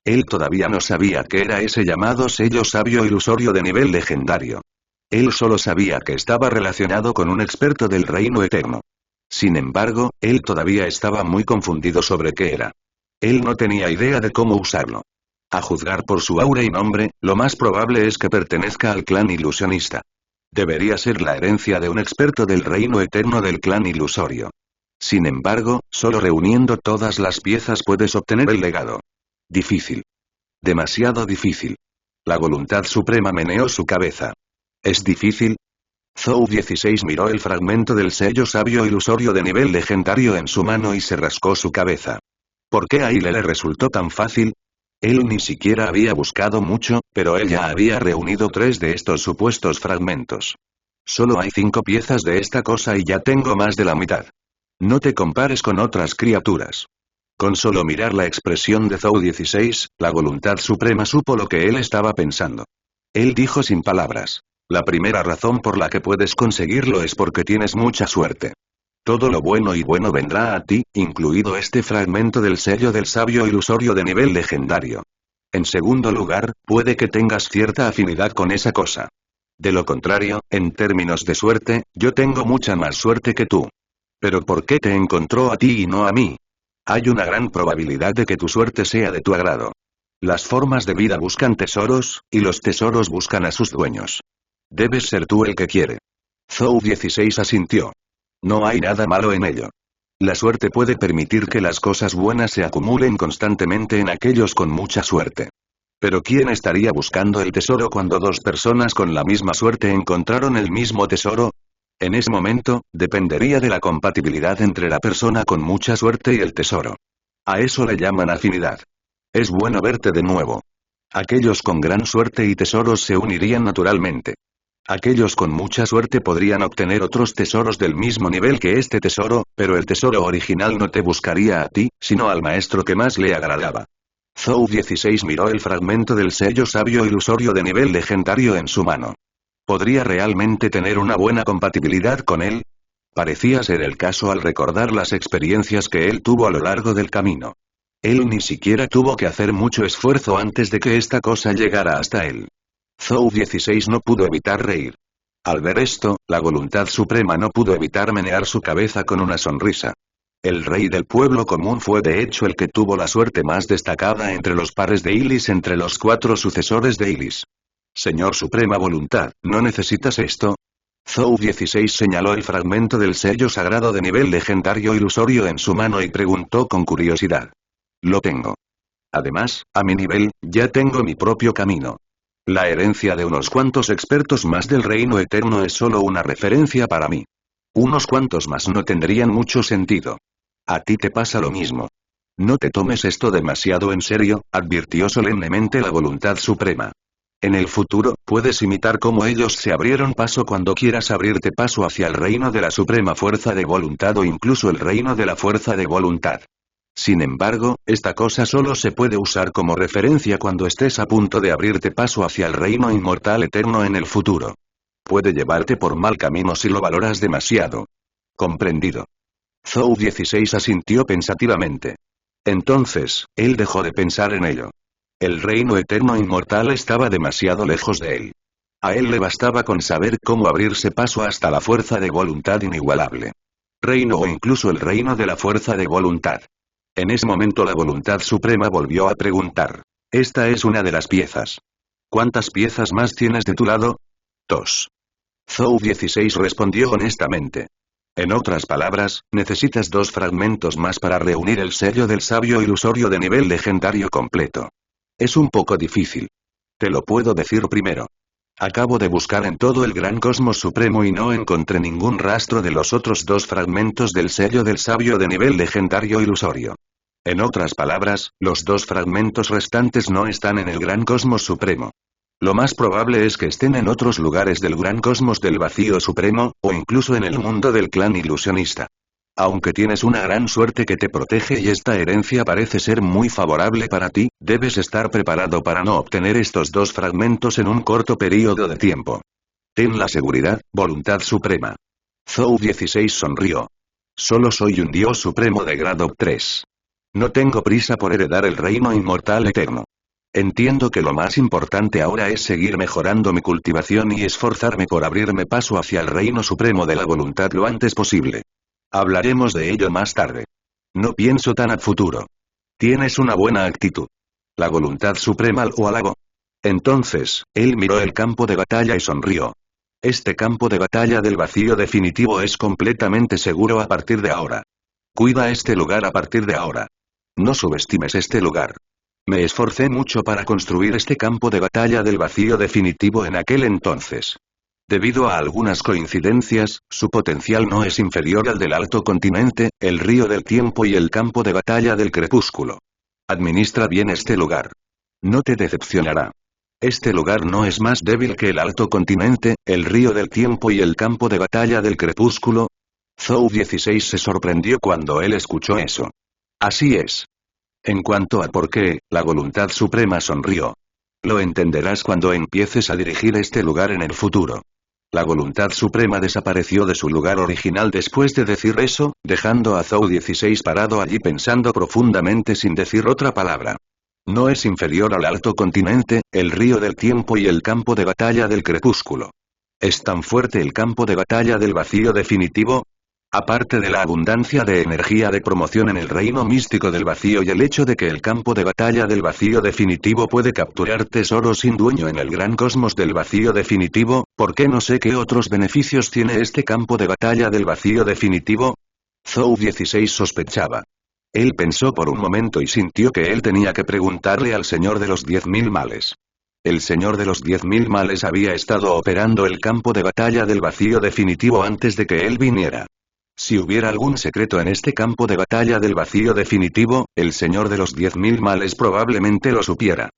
Él todavía no sabía qué era ese llamado sello sabio ilusorio de nivel legendario. Él solo sabía que estaba relacionado con un experto del reino eterno. Sin embargo, él todavía estaba muy confundido sobre qué era. Él no tenía idea de cómo usarlo. A juzgar por su aura y nombre, lo más probable es que pertenezca al clan ilusionista. Debería ser la herencia de un experto del reino eterno del clan ilusorio. Sin embargo, solo reuniendo todas las piezas puedes obtener el legado. Difícil. Demasiado difícil. La voluntad suprema meneó su cabeza. ¿Es difícil? Zhou 16 miró el fragmento del sello sabio ilusorio de nivel legendario en su mano y se rascó su cabeza. ¿Por qué a él le resultó tan fácil? Él ni siquiera había buscado mucho, pero él ya había reunido 3 de estos supuestos fragmentos. Solo hay 5 piezas de esta cosa y ya tengo más de la mitad. No te compares con otras criaturas. Con solo mirar la expresión de Zhou 16, la voluntad suprema supo lo que él estaba pensando. Él dijo sin palabras. La primera razón por la que puedes conseguirlo es porque tienes mucha suerte. Todo lo bueno y bueno vendrá a ti, incluido este fragmento del sello del sabio ilusorio de nivel legendario. En segundo lugar, puede que tengas cierta afinidad con esa cosa. De lo contrario, en términos de suerte, yo tengo mucha más suerte que tú. ¿Pero por qué te encontró a ti y no a mí? Hay una gran probabilidad de que tu suerte sea de tu agrado. Las formas de vida buscan tesoros, y los tesoros buscan a sus dueños. Debes ser tú el que quiere. Zhou 16 asintió. No hay nada malo en ello. La suerte puede permitir que las cosas buenas se acumulen constantemente en aquellos con mucha suerte. Pero ¿quién estaría buscando el tesoro cuando dos personas con la misma suerte encontraron el mismo tesoro? En ese momento, dependería de la compatibilidad entre la persona con mucha suerte y el tesoro. A eso le llaman afinidad. Es bueno verte de nuevo. Aquellos con gran suerte y tesoros se unirían naturalmente. Aquellos con mucha suerte podrían obtener otros tesoros del mismo nivel que este tesoro, pero el tesoro original no te buscaría a ti, sino al maestro que más le agradaba. Zhou 16 miró el fragmento del sello sabio ilusorio de nivel legendario en su mano. ¿Podría realmente tener una buena compatibilidad con él? Parecía ser el caso al recordar las experiencias que él tuvo a lo largo del camino. Él ni siquiera tuvo que hacer mucho esfuerzo antes de que esta cosa llegara hasta él. Zhou 16 no pudo evitar reír. Al ver esto, la voluntad suprema no pudo evitar menear su cabeza con una sonrisa. El rey del pueblo común fue de hecho el que tuvo la suerte más destacada entre los pares de Ilis entre los 4 sucesores de Ilis. Señor Suprema Voluntad, ¿no necesitas esto? Zhou 16 señaló el fragmento del sello sagrado de nivel legendario ilusorio en su mano y preguntó con curiosidad. Lo tengo. Además, a mi nivel, ya tengo mi propio camino. La herencia de unos cuantos expertos más del reino eterno es solo una referencia para mí. Unos cuantos más no tendrían mucho sentido. A ti te pasa lo mismo. No te tomes esto demasiado en serio, advirtió solemnemente la voluntad suprema. En el futuro, puedes imitar cómo ellos se abrieron paso cuando quieras abrirte paso hacia el reino de la suprema fuerza de voluntad o incluso el reino de la fuerza de voluntad. Sin embargo, esta cosa solo se puede usar como referencia cuando estés a punto de abrirte paso hacia el reino inmortal eterno en el futuro. Puede llevarte por mal camino si lo valoras demasiado. Comprendido. Zhou 16 asintió pensativamente. Entonces, él dejó de pensar en ello. El reino eterno inmortal estaba demasiado lejos de él. A él le bastaba con saber cómo abrirse paso hasta la fuerza de voluntad inigualable. Reino o incluso el reino de la fuerza de voluntad. En ese momento la voluntad suprema volvió a preguntar. Esta es una de las piezas. ¿Cuántas piezas más tienes de tu lado? 2. Zhou 16 respondió honestamente. En otras palabras, necesitas 2 fragmentos más para reunir el sello del sabio ilusorio de nivel legendario completo. Es un poco difícil. Te lo puedo decir primero. Acabo de buscar en todo el gran cosmos supremo y no encontré ningún rastro de los otros 2 fragmentos del sello del sabio de nivel legendario ilusorio. En otras palabras, los 2 fragmentos restantes no están en el gran cosmos supremo. Lo más probable es que estén en otros lugares del gran cosmos del vacío supremo, o incluso en el mundo del clan ilusionista. Aunque tienes una gran suerte que te protege y esta herencia parece ser muy favorable para ti, debes estar preparado para no obtener estos 2 fragmentos en un corto periodo de tiempo. Ten la seguridad, voluntad suprema. Zhou 16 sonrió. Solo soy un dios supremo de grado 3. No tengo prisa por heredar el reino inmortal eterno. Entiendo que lo más importante ahora es seguir mejorando mi cultivación y esforzarme por abrirme paso hacia el reino supremo de la voluntad lo antes posible. Hablaremos de ello más tarde. No pienso tan a futuro. Tienes una buena actitud. La voluntad suprema lo halagó. Entonces, él miró el campo de batalla y sonrió. Este campo de batalla del vacío definitivo es completamente seguro a partir de ahora. Cuida este lugar a partir de ahora. No subestimes este lugar. Me esforcé mucho para construir este campo de batalla del vacío definitivo en aquel entonces. Debido a algunas coincidencias, su potencial no es inferior al del Alto Continente, el Río del Tiempo y el campo de batalla del Crepúsculo. Administra bien este lugar. No te decepcionará. Este lugar no es más débil que el Alto Continente, el Río del Tiempo y el campo de batalla del Crepúsculo. Zhou 16 se sorprendió cuando él escuchó eso. Así es. En cuanto a por qué, la voluntad suprema sonrió. Lo entenderás cuando empieces a dirigir este lugar en el futuro. La voluntad suprema desapareció de su lugar original después de decir eso, dejando a Zhou 16 parado allí pensando profundamente sin decir otra palabra. No es inferior al Alto Continente, el Río del Tiempo y el campo de batalla del Crepúsculo. ¿Es tan fuerte el campo de batalla del vacío definitivo? Aparte de la abundancia de energía de promoción en el reino místico del vacío y el hecho de que el campo de batalla del vacío definitivo puede capturar tesoros sin dueño en el gran cosmos del vacío definitivo, ¿por qué no sé qué otros beneficios tiene este campo de batalla del vacío definitivo? Zhou 16 sospechaba. Él pensó por un momento y sintió que él tenía que preguntarle al señor de los 10.000 males. El señor de los 10.000 males había estado operando el campo de batalla del vacío definitivo antes de que él viniera. Si hubiera algún secreto en este campo de batalla del vacío definitivo, el señor de los 10.000 males probablemente lo supiera.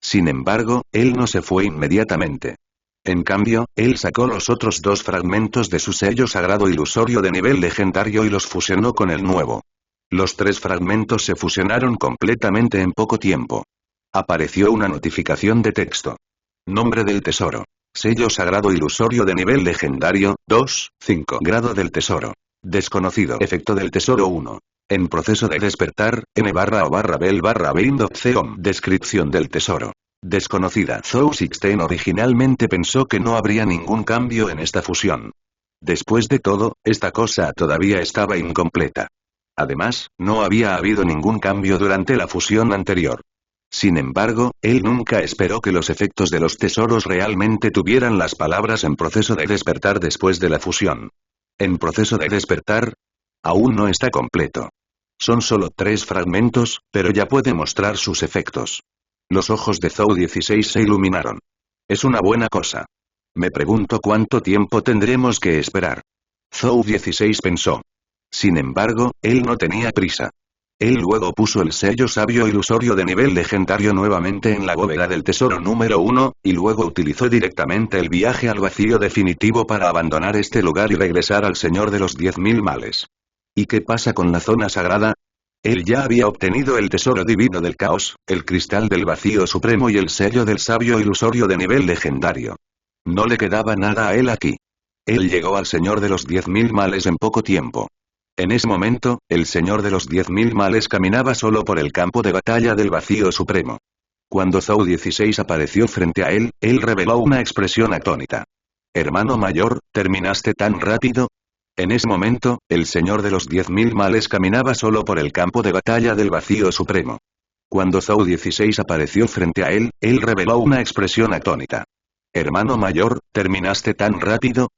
Sin embargo, él no se fue inmediatamente. En cambio, él sacó los otros dos fragmentos de su sello sagrado ilusorio de nivel legendario y los fusionó con el nuevo. Los tres fragmentos se fusionaron completamente en poco tiempo. Apareció una notificación de texto. Nombre del tesoro. Sello sagrado ilusorio de nivel legendario, 2, 5. Grado del tesoro. Desconocido. Efecto del tesoro 1. En proceso de despertar, n/o/bel/bind.com. Descripción del tesoro. Desconocida. Zhou 16 originalmente pensó que no habría ningún cambio en esta fusión. Después de todo, esta cosa todavía estaba incompleta. Además, no había habido ningún cambio durante la fusión anterior. Sin embargo, él nunca esperó que los efectos de los tesoros realmente tuvieran las palabras en proceso de despertar después de la fusión. En proceso de despertar, aún no está completo. Son solo 3 fragmentos, pero ya puede mostrar sus efectos. Los ojos de Zhou 16 se iluminaron. Es una buena cosa. Me pregunto cuánto tiempo tendremos que esperar. Zhou 16 pensó. Sin embargo, él no tenía prisa. Él luego puso el sello sabio ilusorio de nivel legendario nuevamente en la bóveda del tesoro número 1, y luego utilizó directamente el viaje al vacío definitivo para abandonar este lugar y regresar al señor de los 10.000 males. ¿Y qué pasa con la zona sagrada? Él ya había obtenido el tesoro divino del caos, el cristal del vacío supremo y el sello del sabio ilusorio de nivel legendario. No le quedaba nada a él aquí. Él llegó al señor de los 10.000 males en poco tiempo. En ese momento, el señor de los 10.000 males caminaba solo por el campo de batalla del vacío supremo. Cuando Zhou 16 apareció frente a él reveló una expresión atónita. Hermano mayor, ¿terminaste tan rápido? En ese momento, el señor de los 10.000 males caminaba solo por el campo de batalla del vacío supremo. Cuando Zhou 16 apareció frente a él reveló una expresión atónita. Hermano mayor, ¿terminaste tan rápido?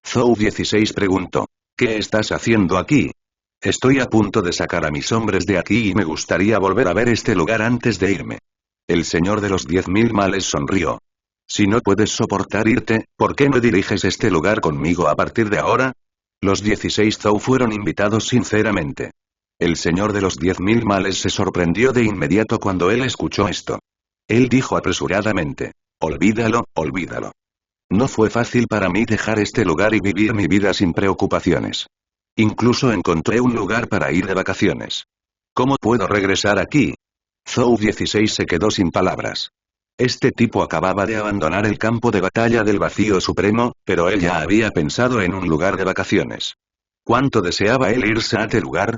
Zhou 16 preguntó. ¿Qué estás haciendo aquí? Estoy a punto de sacar a mis hombres de aquí y me gustaría volver a ver este lugar antes de irme. El señor de los 10.000 males sonrió. Si no puedes soportar irte, ¿por qué no diriges este lugar conmigo a partir de ahora? Los 16 Zhou fueron invitados sinceramente. El señor de los 10.000 males se sorprendió de inmediato cuando él escuchó esto. Él dijo apresuradamente. Olvídalo, olvídalo. No fue fácil para mí dejar este lugar y vivir mi vida sin preocupaciones. Incluso encontré un lugar para ir de vacaciones. ¿Cómo puedo regresar aquí? Zhou 16 se quedó sin palabras. Este tipo acababa de abandonar el campo de batalla del vacío supremo, pero él ya había pensado en un lugar de vacaciones. ¿Cuánto deseaba él irse a este lugar?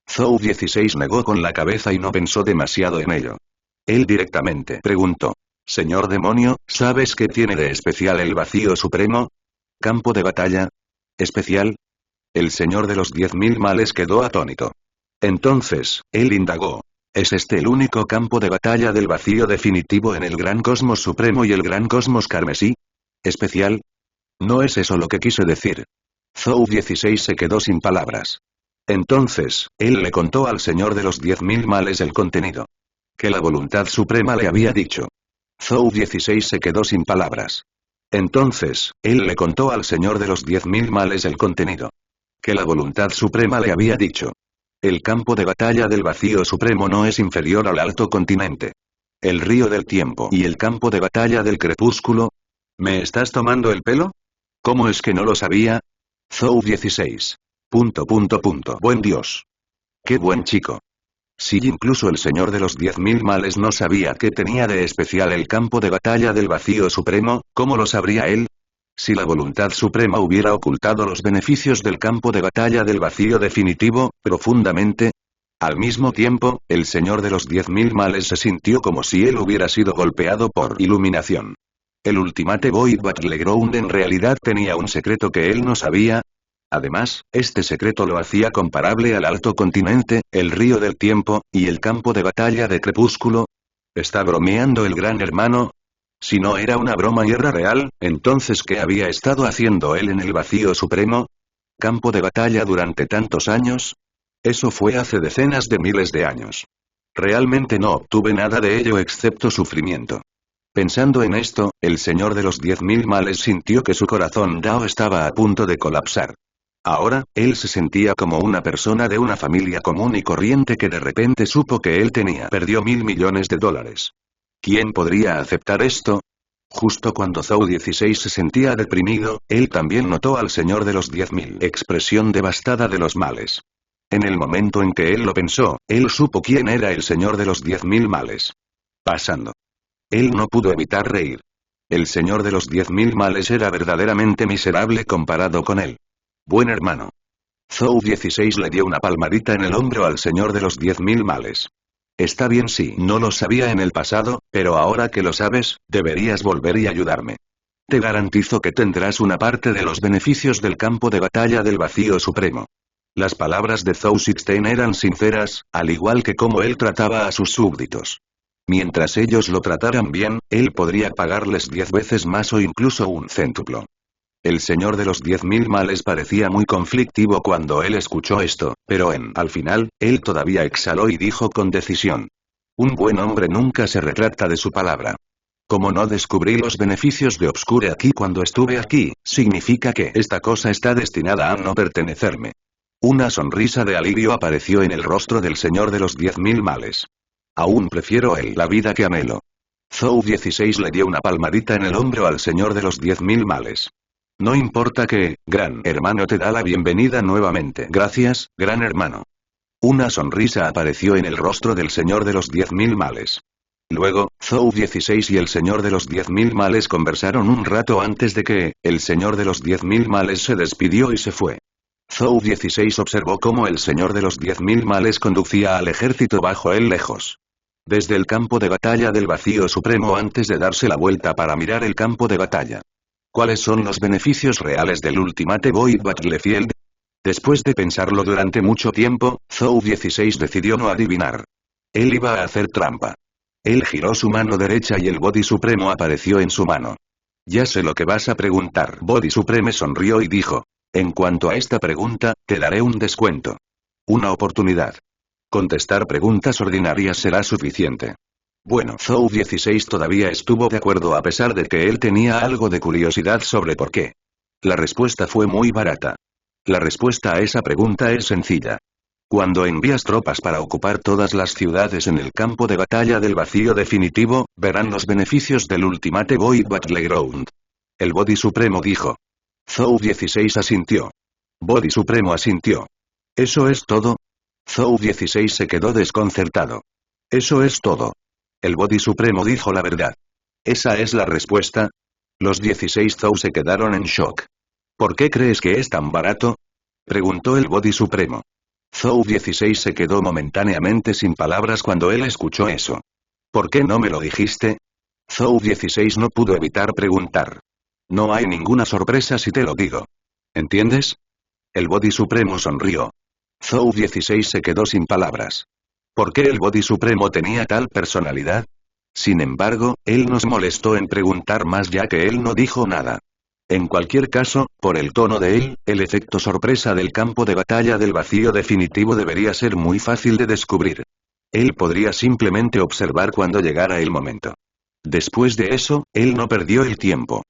Zhou 16 negó con la cabeza y no pensó demasiado en ello. Él directamente preguntó. Señor demonio, ¿sabes qué tiene de especial el vacío supremo? ¿Campo de batalla? ¿Especial? El señor de los 10.000 males quedó atónito. Entonces, él indagó. ¿Es este el único campo de batalla del vacío definitivo en el gran cosmos supremo y el gran cosmos carmesí? ¿Especial? No es eso lo que quise decir. Zhou 16 se quedó sin palabras. Entonces, él le contó al señor de los 10.000 males el contenido. Que la voluntad suprema le había dicho. Zhou 16 se quedó sin palabras. Entonces, él le contó al señor de los 10.000 males el contenido. Que la voluntad suprema le había dicho. El campo de batalla del vacío supremo no es inferior al alto continente. El río del tiempo y el campo de batalla del crepúsculo. ¿Me estás tomando el pelo? ¿Cómo es que no lo sabía? Zhou 16. Buen Dios. Qué buen chico. Si incluso el señor de los 10.000 males no sabía qué tenía de especial el campo de batalla del vacío supremo, ¿cómo lo sabría él? Si la voluntad suprema hubiera ocultado los beneficios del campo de batalla del vacío definitivo, profundamente. Al mismo tiempo, el señor de los 10.000 males se sintió como si él hubiera sido golpeado por iluminación. El Ultimate Void Battleground en realidad tenía un secreto que él no sabía. Además, este secreto lo hacía comparable al Alto Continente, el Río del Tiempo, y el campo de batalla de Crepúsculo. ¿Está bromeando el Gran Hermano? Si no era una broma y era real, entonces ¿qué había estado haciendo él en el Vacío Supremo? ¿Campo de batalla durante tantos años? Eso fue hace decenas de miles de años. Realmente no obtuve nada de ello excepto sufrimiento. Pensando en esto, el señor de los 10.000 males sintió que su corazón Dao estaba a punto de colapsar. Ahora, él se sentía como una persona de una familia común y corriente que de repente supo que él perdió $1.000 millones. ¿Quién podría aceptar esto? Justo cuando Zhou 16 se sentía deprimido, él también notó al señor de los 10.000, expresión devastada de los males. En el momento en que él lo pensó, él supo quién era el señor de los 10.000 males. Pasando. Él no pudo evitar reír. El señor de los 10.000 males era verdaderamente miserable comparado con él. Buen hermano. Zhou 16 le dio una palmadita en el hombro al señor de los 10.000 males. Está bien si no lo sabía en el pasado, pero ahora que lo sabes, deberías volver y ayudarme. Te garantizo que tendrás una parte de los beneficios del campo de batalla del Vacío Supremo. Las palabras de Zhou 16 eran sinceras, al igual que cómo él trataba a sus súbditos. Mientras ellos lo trataran bien, él podría pagarles 10 veces más o incluso un céntuplo. El señor de los 10.000 males parecía muy conflictivo cuando él escuchó esto, pero al final, él todavía exhaló y dijo con decisión. Un buen hombre nunca se retracta de su palabra. Como no descubrí los beneficios de Obscure aquí cuando estuve aquí, significa que esta cosa está destinada a no pertenecerme. Una sonrisa de alivio apareció en el rostro del señor de los 10.000 males. Aún prefiero la vida que anhelo. Zhou 16 le dio una palmadita en el hombro al señor de los 10.000 males. No importa que, Gran Hermano te da la bienvenida nuevamente. Gracias, Gran Hermano. Una sonrisa apareció en el rostro del señor de los 10.000 males. Luego, Zhou 16 y el señor de los 10.000 males conversaron un rato antes de que, el señor de los 10.000 males se despidió y se fue. Zhou 16 observó cómo el señor de los 10.000 males conducía al ejército bajo él lejos. Desde el campo de batalla del Vacío Supremo antes de darse la vuelta para mirar el campo de batalla. ¿Cuáles son los beneficios reales del Ultimate Void Battlefield? Después de pensarlo durante mucho tiempo, Zhou 16 decidió no adivinar. Él iba a hacer trampa. Él giró su mano derecha y el Body Supremo apareció en su mano. Ya sé lo que vas a preguntar. Body Supreme sonrió y dijo. En cuanto a esta pregunta, te daré un descuento. Una oportunidad. Contestar preguntas ordinarias será suficiente. Bueno, Zhou 16 todavía estuvo de acuerdo a pesar de que él tenía algo de curiosidad sobre por qué. La respuesta fue muy barata. La respuesta a esa pregunta es sencilla. Cuando envías tropas para ocupar todas las ciudades en el campo de batalla del vacío definitivo, verán los beneficios del Ultimate Void Battleground. El Body Supremo dijo. Zhou 16 asintió. Body Supremo asintió. ¿Eso es todo? Zhou 16 se quedó desconcertado. Eso es todo. El Body Supremo dijo la verdad. ¿Esa es la respuesta? Los 16 Zhou se quedaron en shock. ¿Por qué crees que es tan barato? Preguntó el Body Supremo. Zhou 16 se quedó momentáneamente sin palabras cuando él escuchó eso. ¿Por qué no me lo dijiste? Zhou 16 no pudo evitar preguntar. No hay ninguna sorpresa si te lo digo. ¿Entiendes? El Body Supremo sonrió. Zhou 16 se quedó sin palabras. ¿Por qué el Body Supremo tenía tal personalidad? Sin embargo, él no se molestó en preguntar más ya que él no dijo nada. En cualquier caso, por el tono de él, el efecto sorpresa del campo de batalla del vacío definitivo debería ser muy fácil de descubrir. Él podría simplemente observar cuando llegara el momento. Después de eso, él no perdió el tiempo.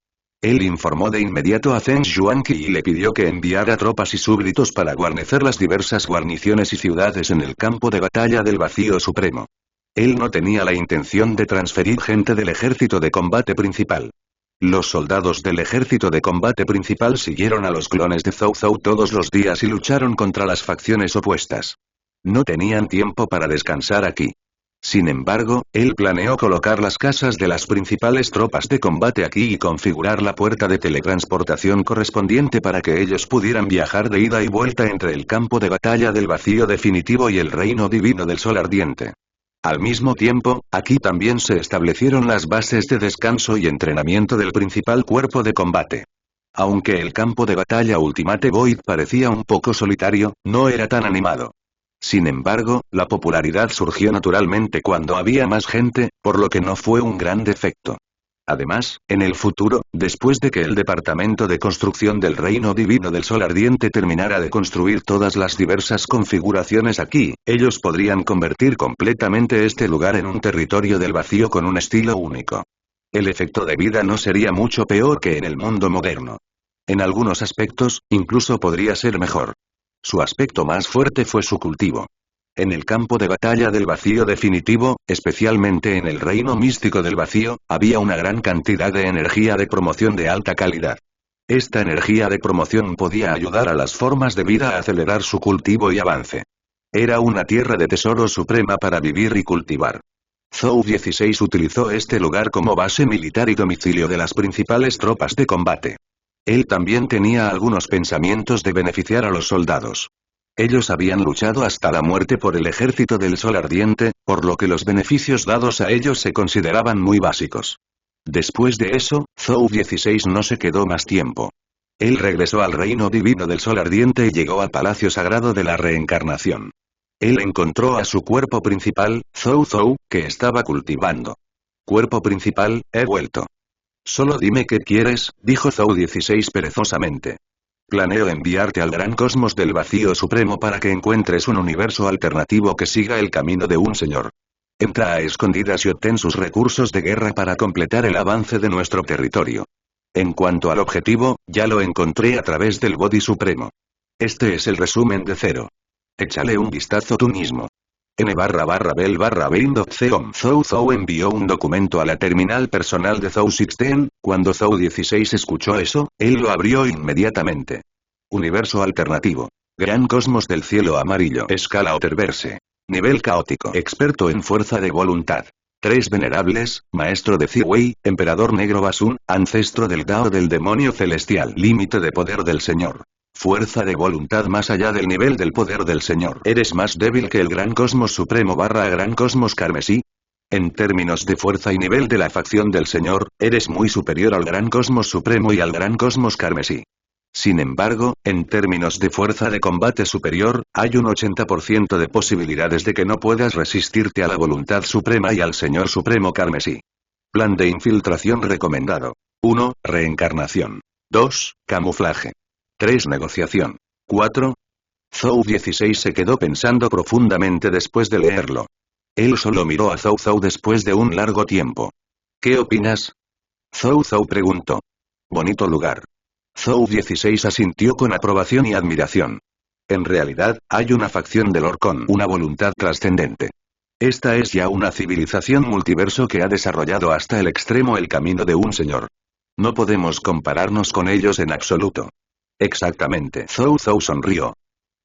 Él informó de inmediato a Zheng Xuanqi y le pidió que enviara tropas y súbditos para guarnecer las diversas guarniciones y ciudades en el campo de batalla del vacío supremo. Él no tenía la intención de transferir gente del ejército de combate principal. Los soldados del ejército de combate principal siguieron a los clones de Zhou Zhou todos los días y lucharon contra las facciones opuestas. No tenían tiempo para descansar aquí. Sin embargo, él planeó colocar las casas de las principales tropas de combate aquí y configurar la puerta de teletransportación correspondiente para que ellos pudieran viajar de ida y vuelta entre el campo de batalla del vacío definitivo y el reino divino del sol ardiente. Al mismo tiempo, aquí también se establecieron las bases de descanso y entrenamiento del principal cuerpo de combate. Aunque el campo de batalla Ultimate Void parecía un poco solitario, no era tan animado. Sin embargo, la popularidad surgió naturalmente cuando había más gente, por lo que no fue un gran defecto. Además, en el futuro, después de que el Departamento de Construcción del Reino Divino del Sol Ardiente terminara de construir todas las diversas configuraciones aquí, ellos podrían convertir completamente este lugar en un territorio del vacío con un estilo único. El efecto de vida no sería mucho peor que en el mundo moderno. En algunos aspectos, incluso podría ser mejor. Su aspecto más fuerte fue su cultivo. En el campo de batalla del vacío definitivo, especialmente en el reino místico del vacío, había una gran cantidad de energía de promoción de alta calidad. Esta energía de promoción podía ayudar a las formas de vida a acelerar su cultivo y avance. Era una tierra de tesoro suprema para vivir y cultivar. Zhou 16 utilizó este lugar como base militar y domicilio de las principales tropas de combate. Él también tenía algunos pensamientos de beneficiar a los soldados. Ellos habían luchado hasta la muerte por el ejército del Sol Ardiente, por lo que los beneficios dados a ellos se consideraban muy básicos. Después de eso, Zhou 16 no se quedó más tiempo. Él regresó al reino divino del Sol Ardiente y llegó al Palacio Sagrado de la Reencarnación. Él encontró a su cuerpo principal, Zhou, que estaba cultivando. Cuerpo principal, he vuelto. Solo dime qué quieres, dijo Zhou 16 perezosamente. Planeo enviarte al gran cosmos del vacío supremo para que encuentres un universo alternativo que siga el camino de un señor. Entra a escondidas y obtén sus recursos de guerra para completar el avance de nuestro territorio. En cuanto al objetivo, ya lo encontré a través del Body Supremo. Este es el resumen de Zero. Échale un vistazo tú mismo. N/Bell/Bind Zhou envió un documento a la terminal personal de Zhou 16, cuando Zhou 16 escuchó eso, él lo abrió inmediatamente. Universo alternativo. Gran cosmos del cielo amarillo. Escala Otterverse. Nivel caótico. Experto en fuerza de voluntad. 3 venerables, maestro de Ziwei, emperador negro Basun, ancestro del Dao del demonio celestial. Límite de poder del señor. Fuerza de voluntad más allá del nivel del poder del Señor. ¿Eres más débil que el Gran Cosmos Supremo Gran Cosmos Carmesí? En términos de fuerza y nivel de la facción del Señor, eres muy superior al Gran Cosmos Supremo y al Gran Cosmos Carmesí. Sin embargo, en términos de fuerza de combate superior, hay un 80% de posibilidades de que no puedas resistirte a la voluntad suprema y al Señor Supremo Carmesí. Plan de infiltración recomendado. 1. Reencarnación. 2. Camuflaje. 3. Negociación. 4. Zhou 16 se quedó pensando profundamente después de leerlo. Él solo miró a Zhou después de un largo tiempo. ¿Qué opinas? Zhou preguntó. Bonito lugar. Zhou 16 asintió con aprobación y admiración. En realidad, hay una facción del Orcón, una voluntad trascendente. Esta es ya una civilización multiverso que ha desarrollado hasta el extremo el camino de un señor. No podemos compararnos con ellos en absoluto. Exactamente. Zhou sonrió.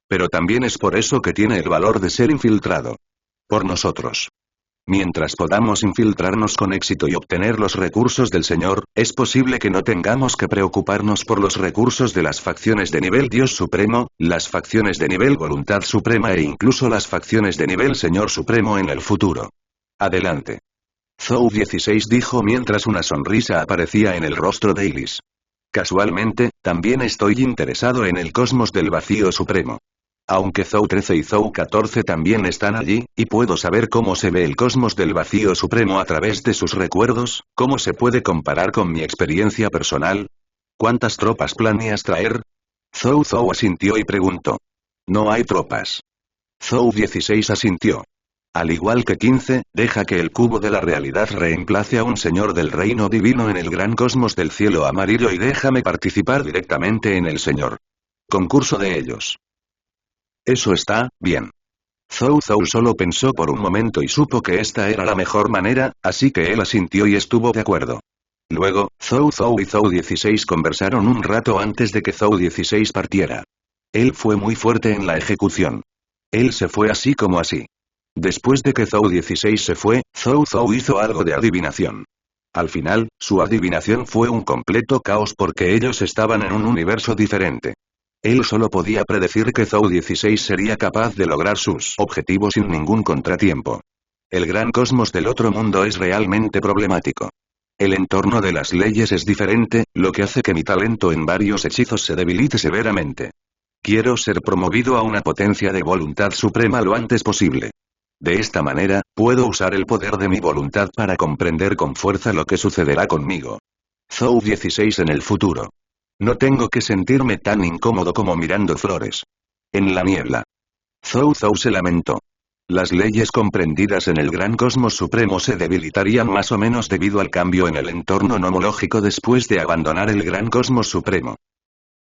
Pero también es por eso que tiene el valor de ser infiltrado. Por nosotros. Mientras podamos infiltrarnos con éxito y obtener los recursos del Señor, es posible que no tengamos que preocuparnos por los recursos de las facciones de nivel Dios Supremo, las facciones de nivel Voluntad Suprema e incluso las facciones de nivel Señor Supremo en el futuro. Adelante. Zhou 16 dijo mientras una sonrisa aparecía en el rostro de Iris. Casualmente, también estoy interesado en el cosmos del vacío supremo. Aunque Zhou 13 y Zhou 14 también están allí, y puedo saber cómo se ve el cosmos del vacío supremo a través de sus recuerdos, ¿cómo se puede comparar con mi experiencia personal? ¿Cuántas tropas planeas traer? Zhou asintió y preguntó. No hay tropas. Zhou 16 asintió. Al igual que 15, deja que el cubo de la realidad reemplace a un señor del reino divino en el gran cosmos del cielo amarillo y déjame participar directamente en el señor. Concurso de ellos. Eso está, bien. Zhou solo pensó por un momento y supo que esta era la mejor manera, así que él asintió y estuvo de acuerdo. Luego, Zhou y Zhou 16 conversaron un rato antes de que Zhou 16 partiera. Él fue muy fuerte en la ejecución. Él se fue así como así. Después de que Zhou 16 se fue, Zhou hizo algo de adivinación. Al final, su adivinación fue un completo caos porque ellos estaban en un universo diferente. Él solo podía predecir que Zhou 16 sería capaz de lograr sus objetivos sin ningún contratiempo. El gran cosmos del otro mundo es realmente problemático. El entorno de las leyes es diferente, lo que hace que mi talento en varios hechizos se debilite severamente. Quiero ser promovido a una potencia de voluntad suprema lo antes posible. De esta manera, puedo usar el poder de mi voluntad para comprender con fuerza lo que sucederá conmigo. Zhou 16 en el futuro. No tengo que sentirme tan incómodo como mirando flores. En la niebla. Zhou se lamentó. Las leyes comprendidas en el gran cosmos supremo se debilitarían más o menos debido al cambio en el entorno nomológico después de abandonar el gran cosmos supremo.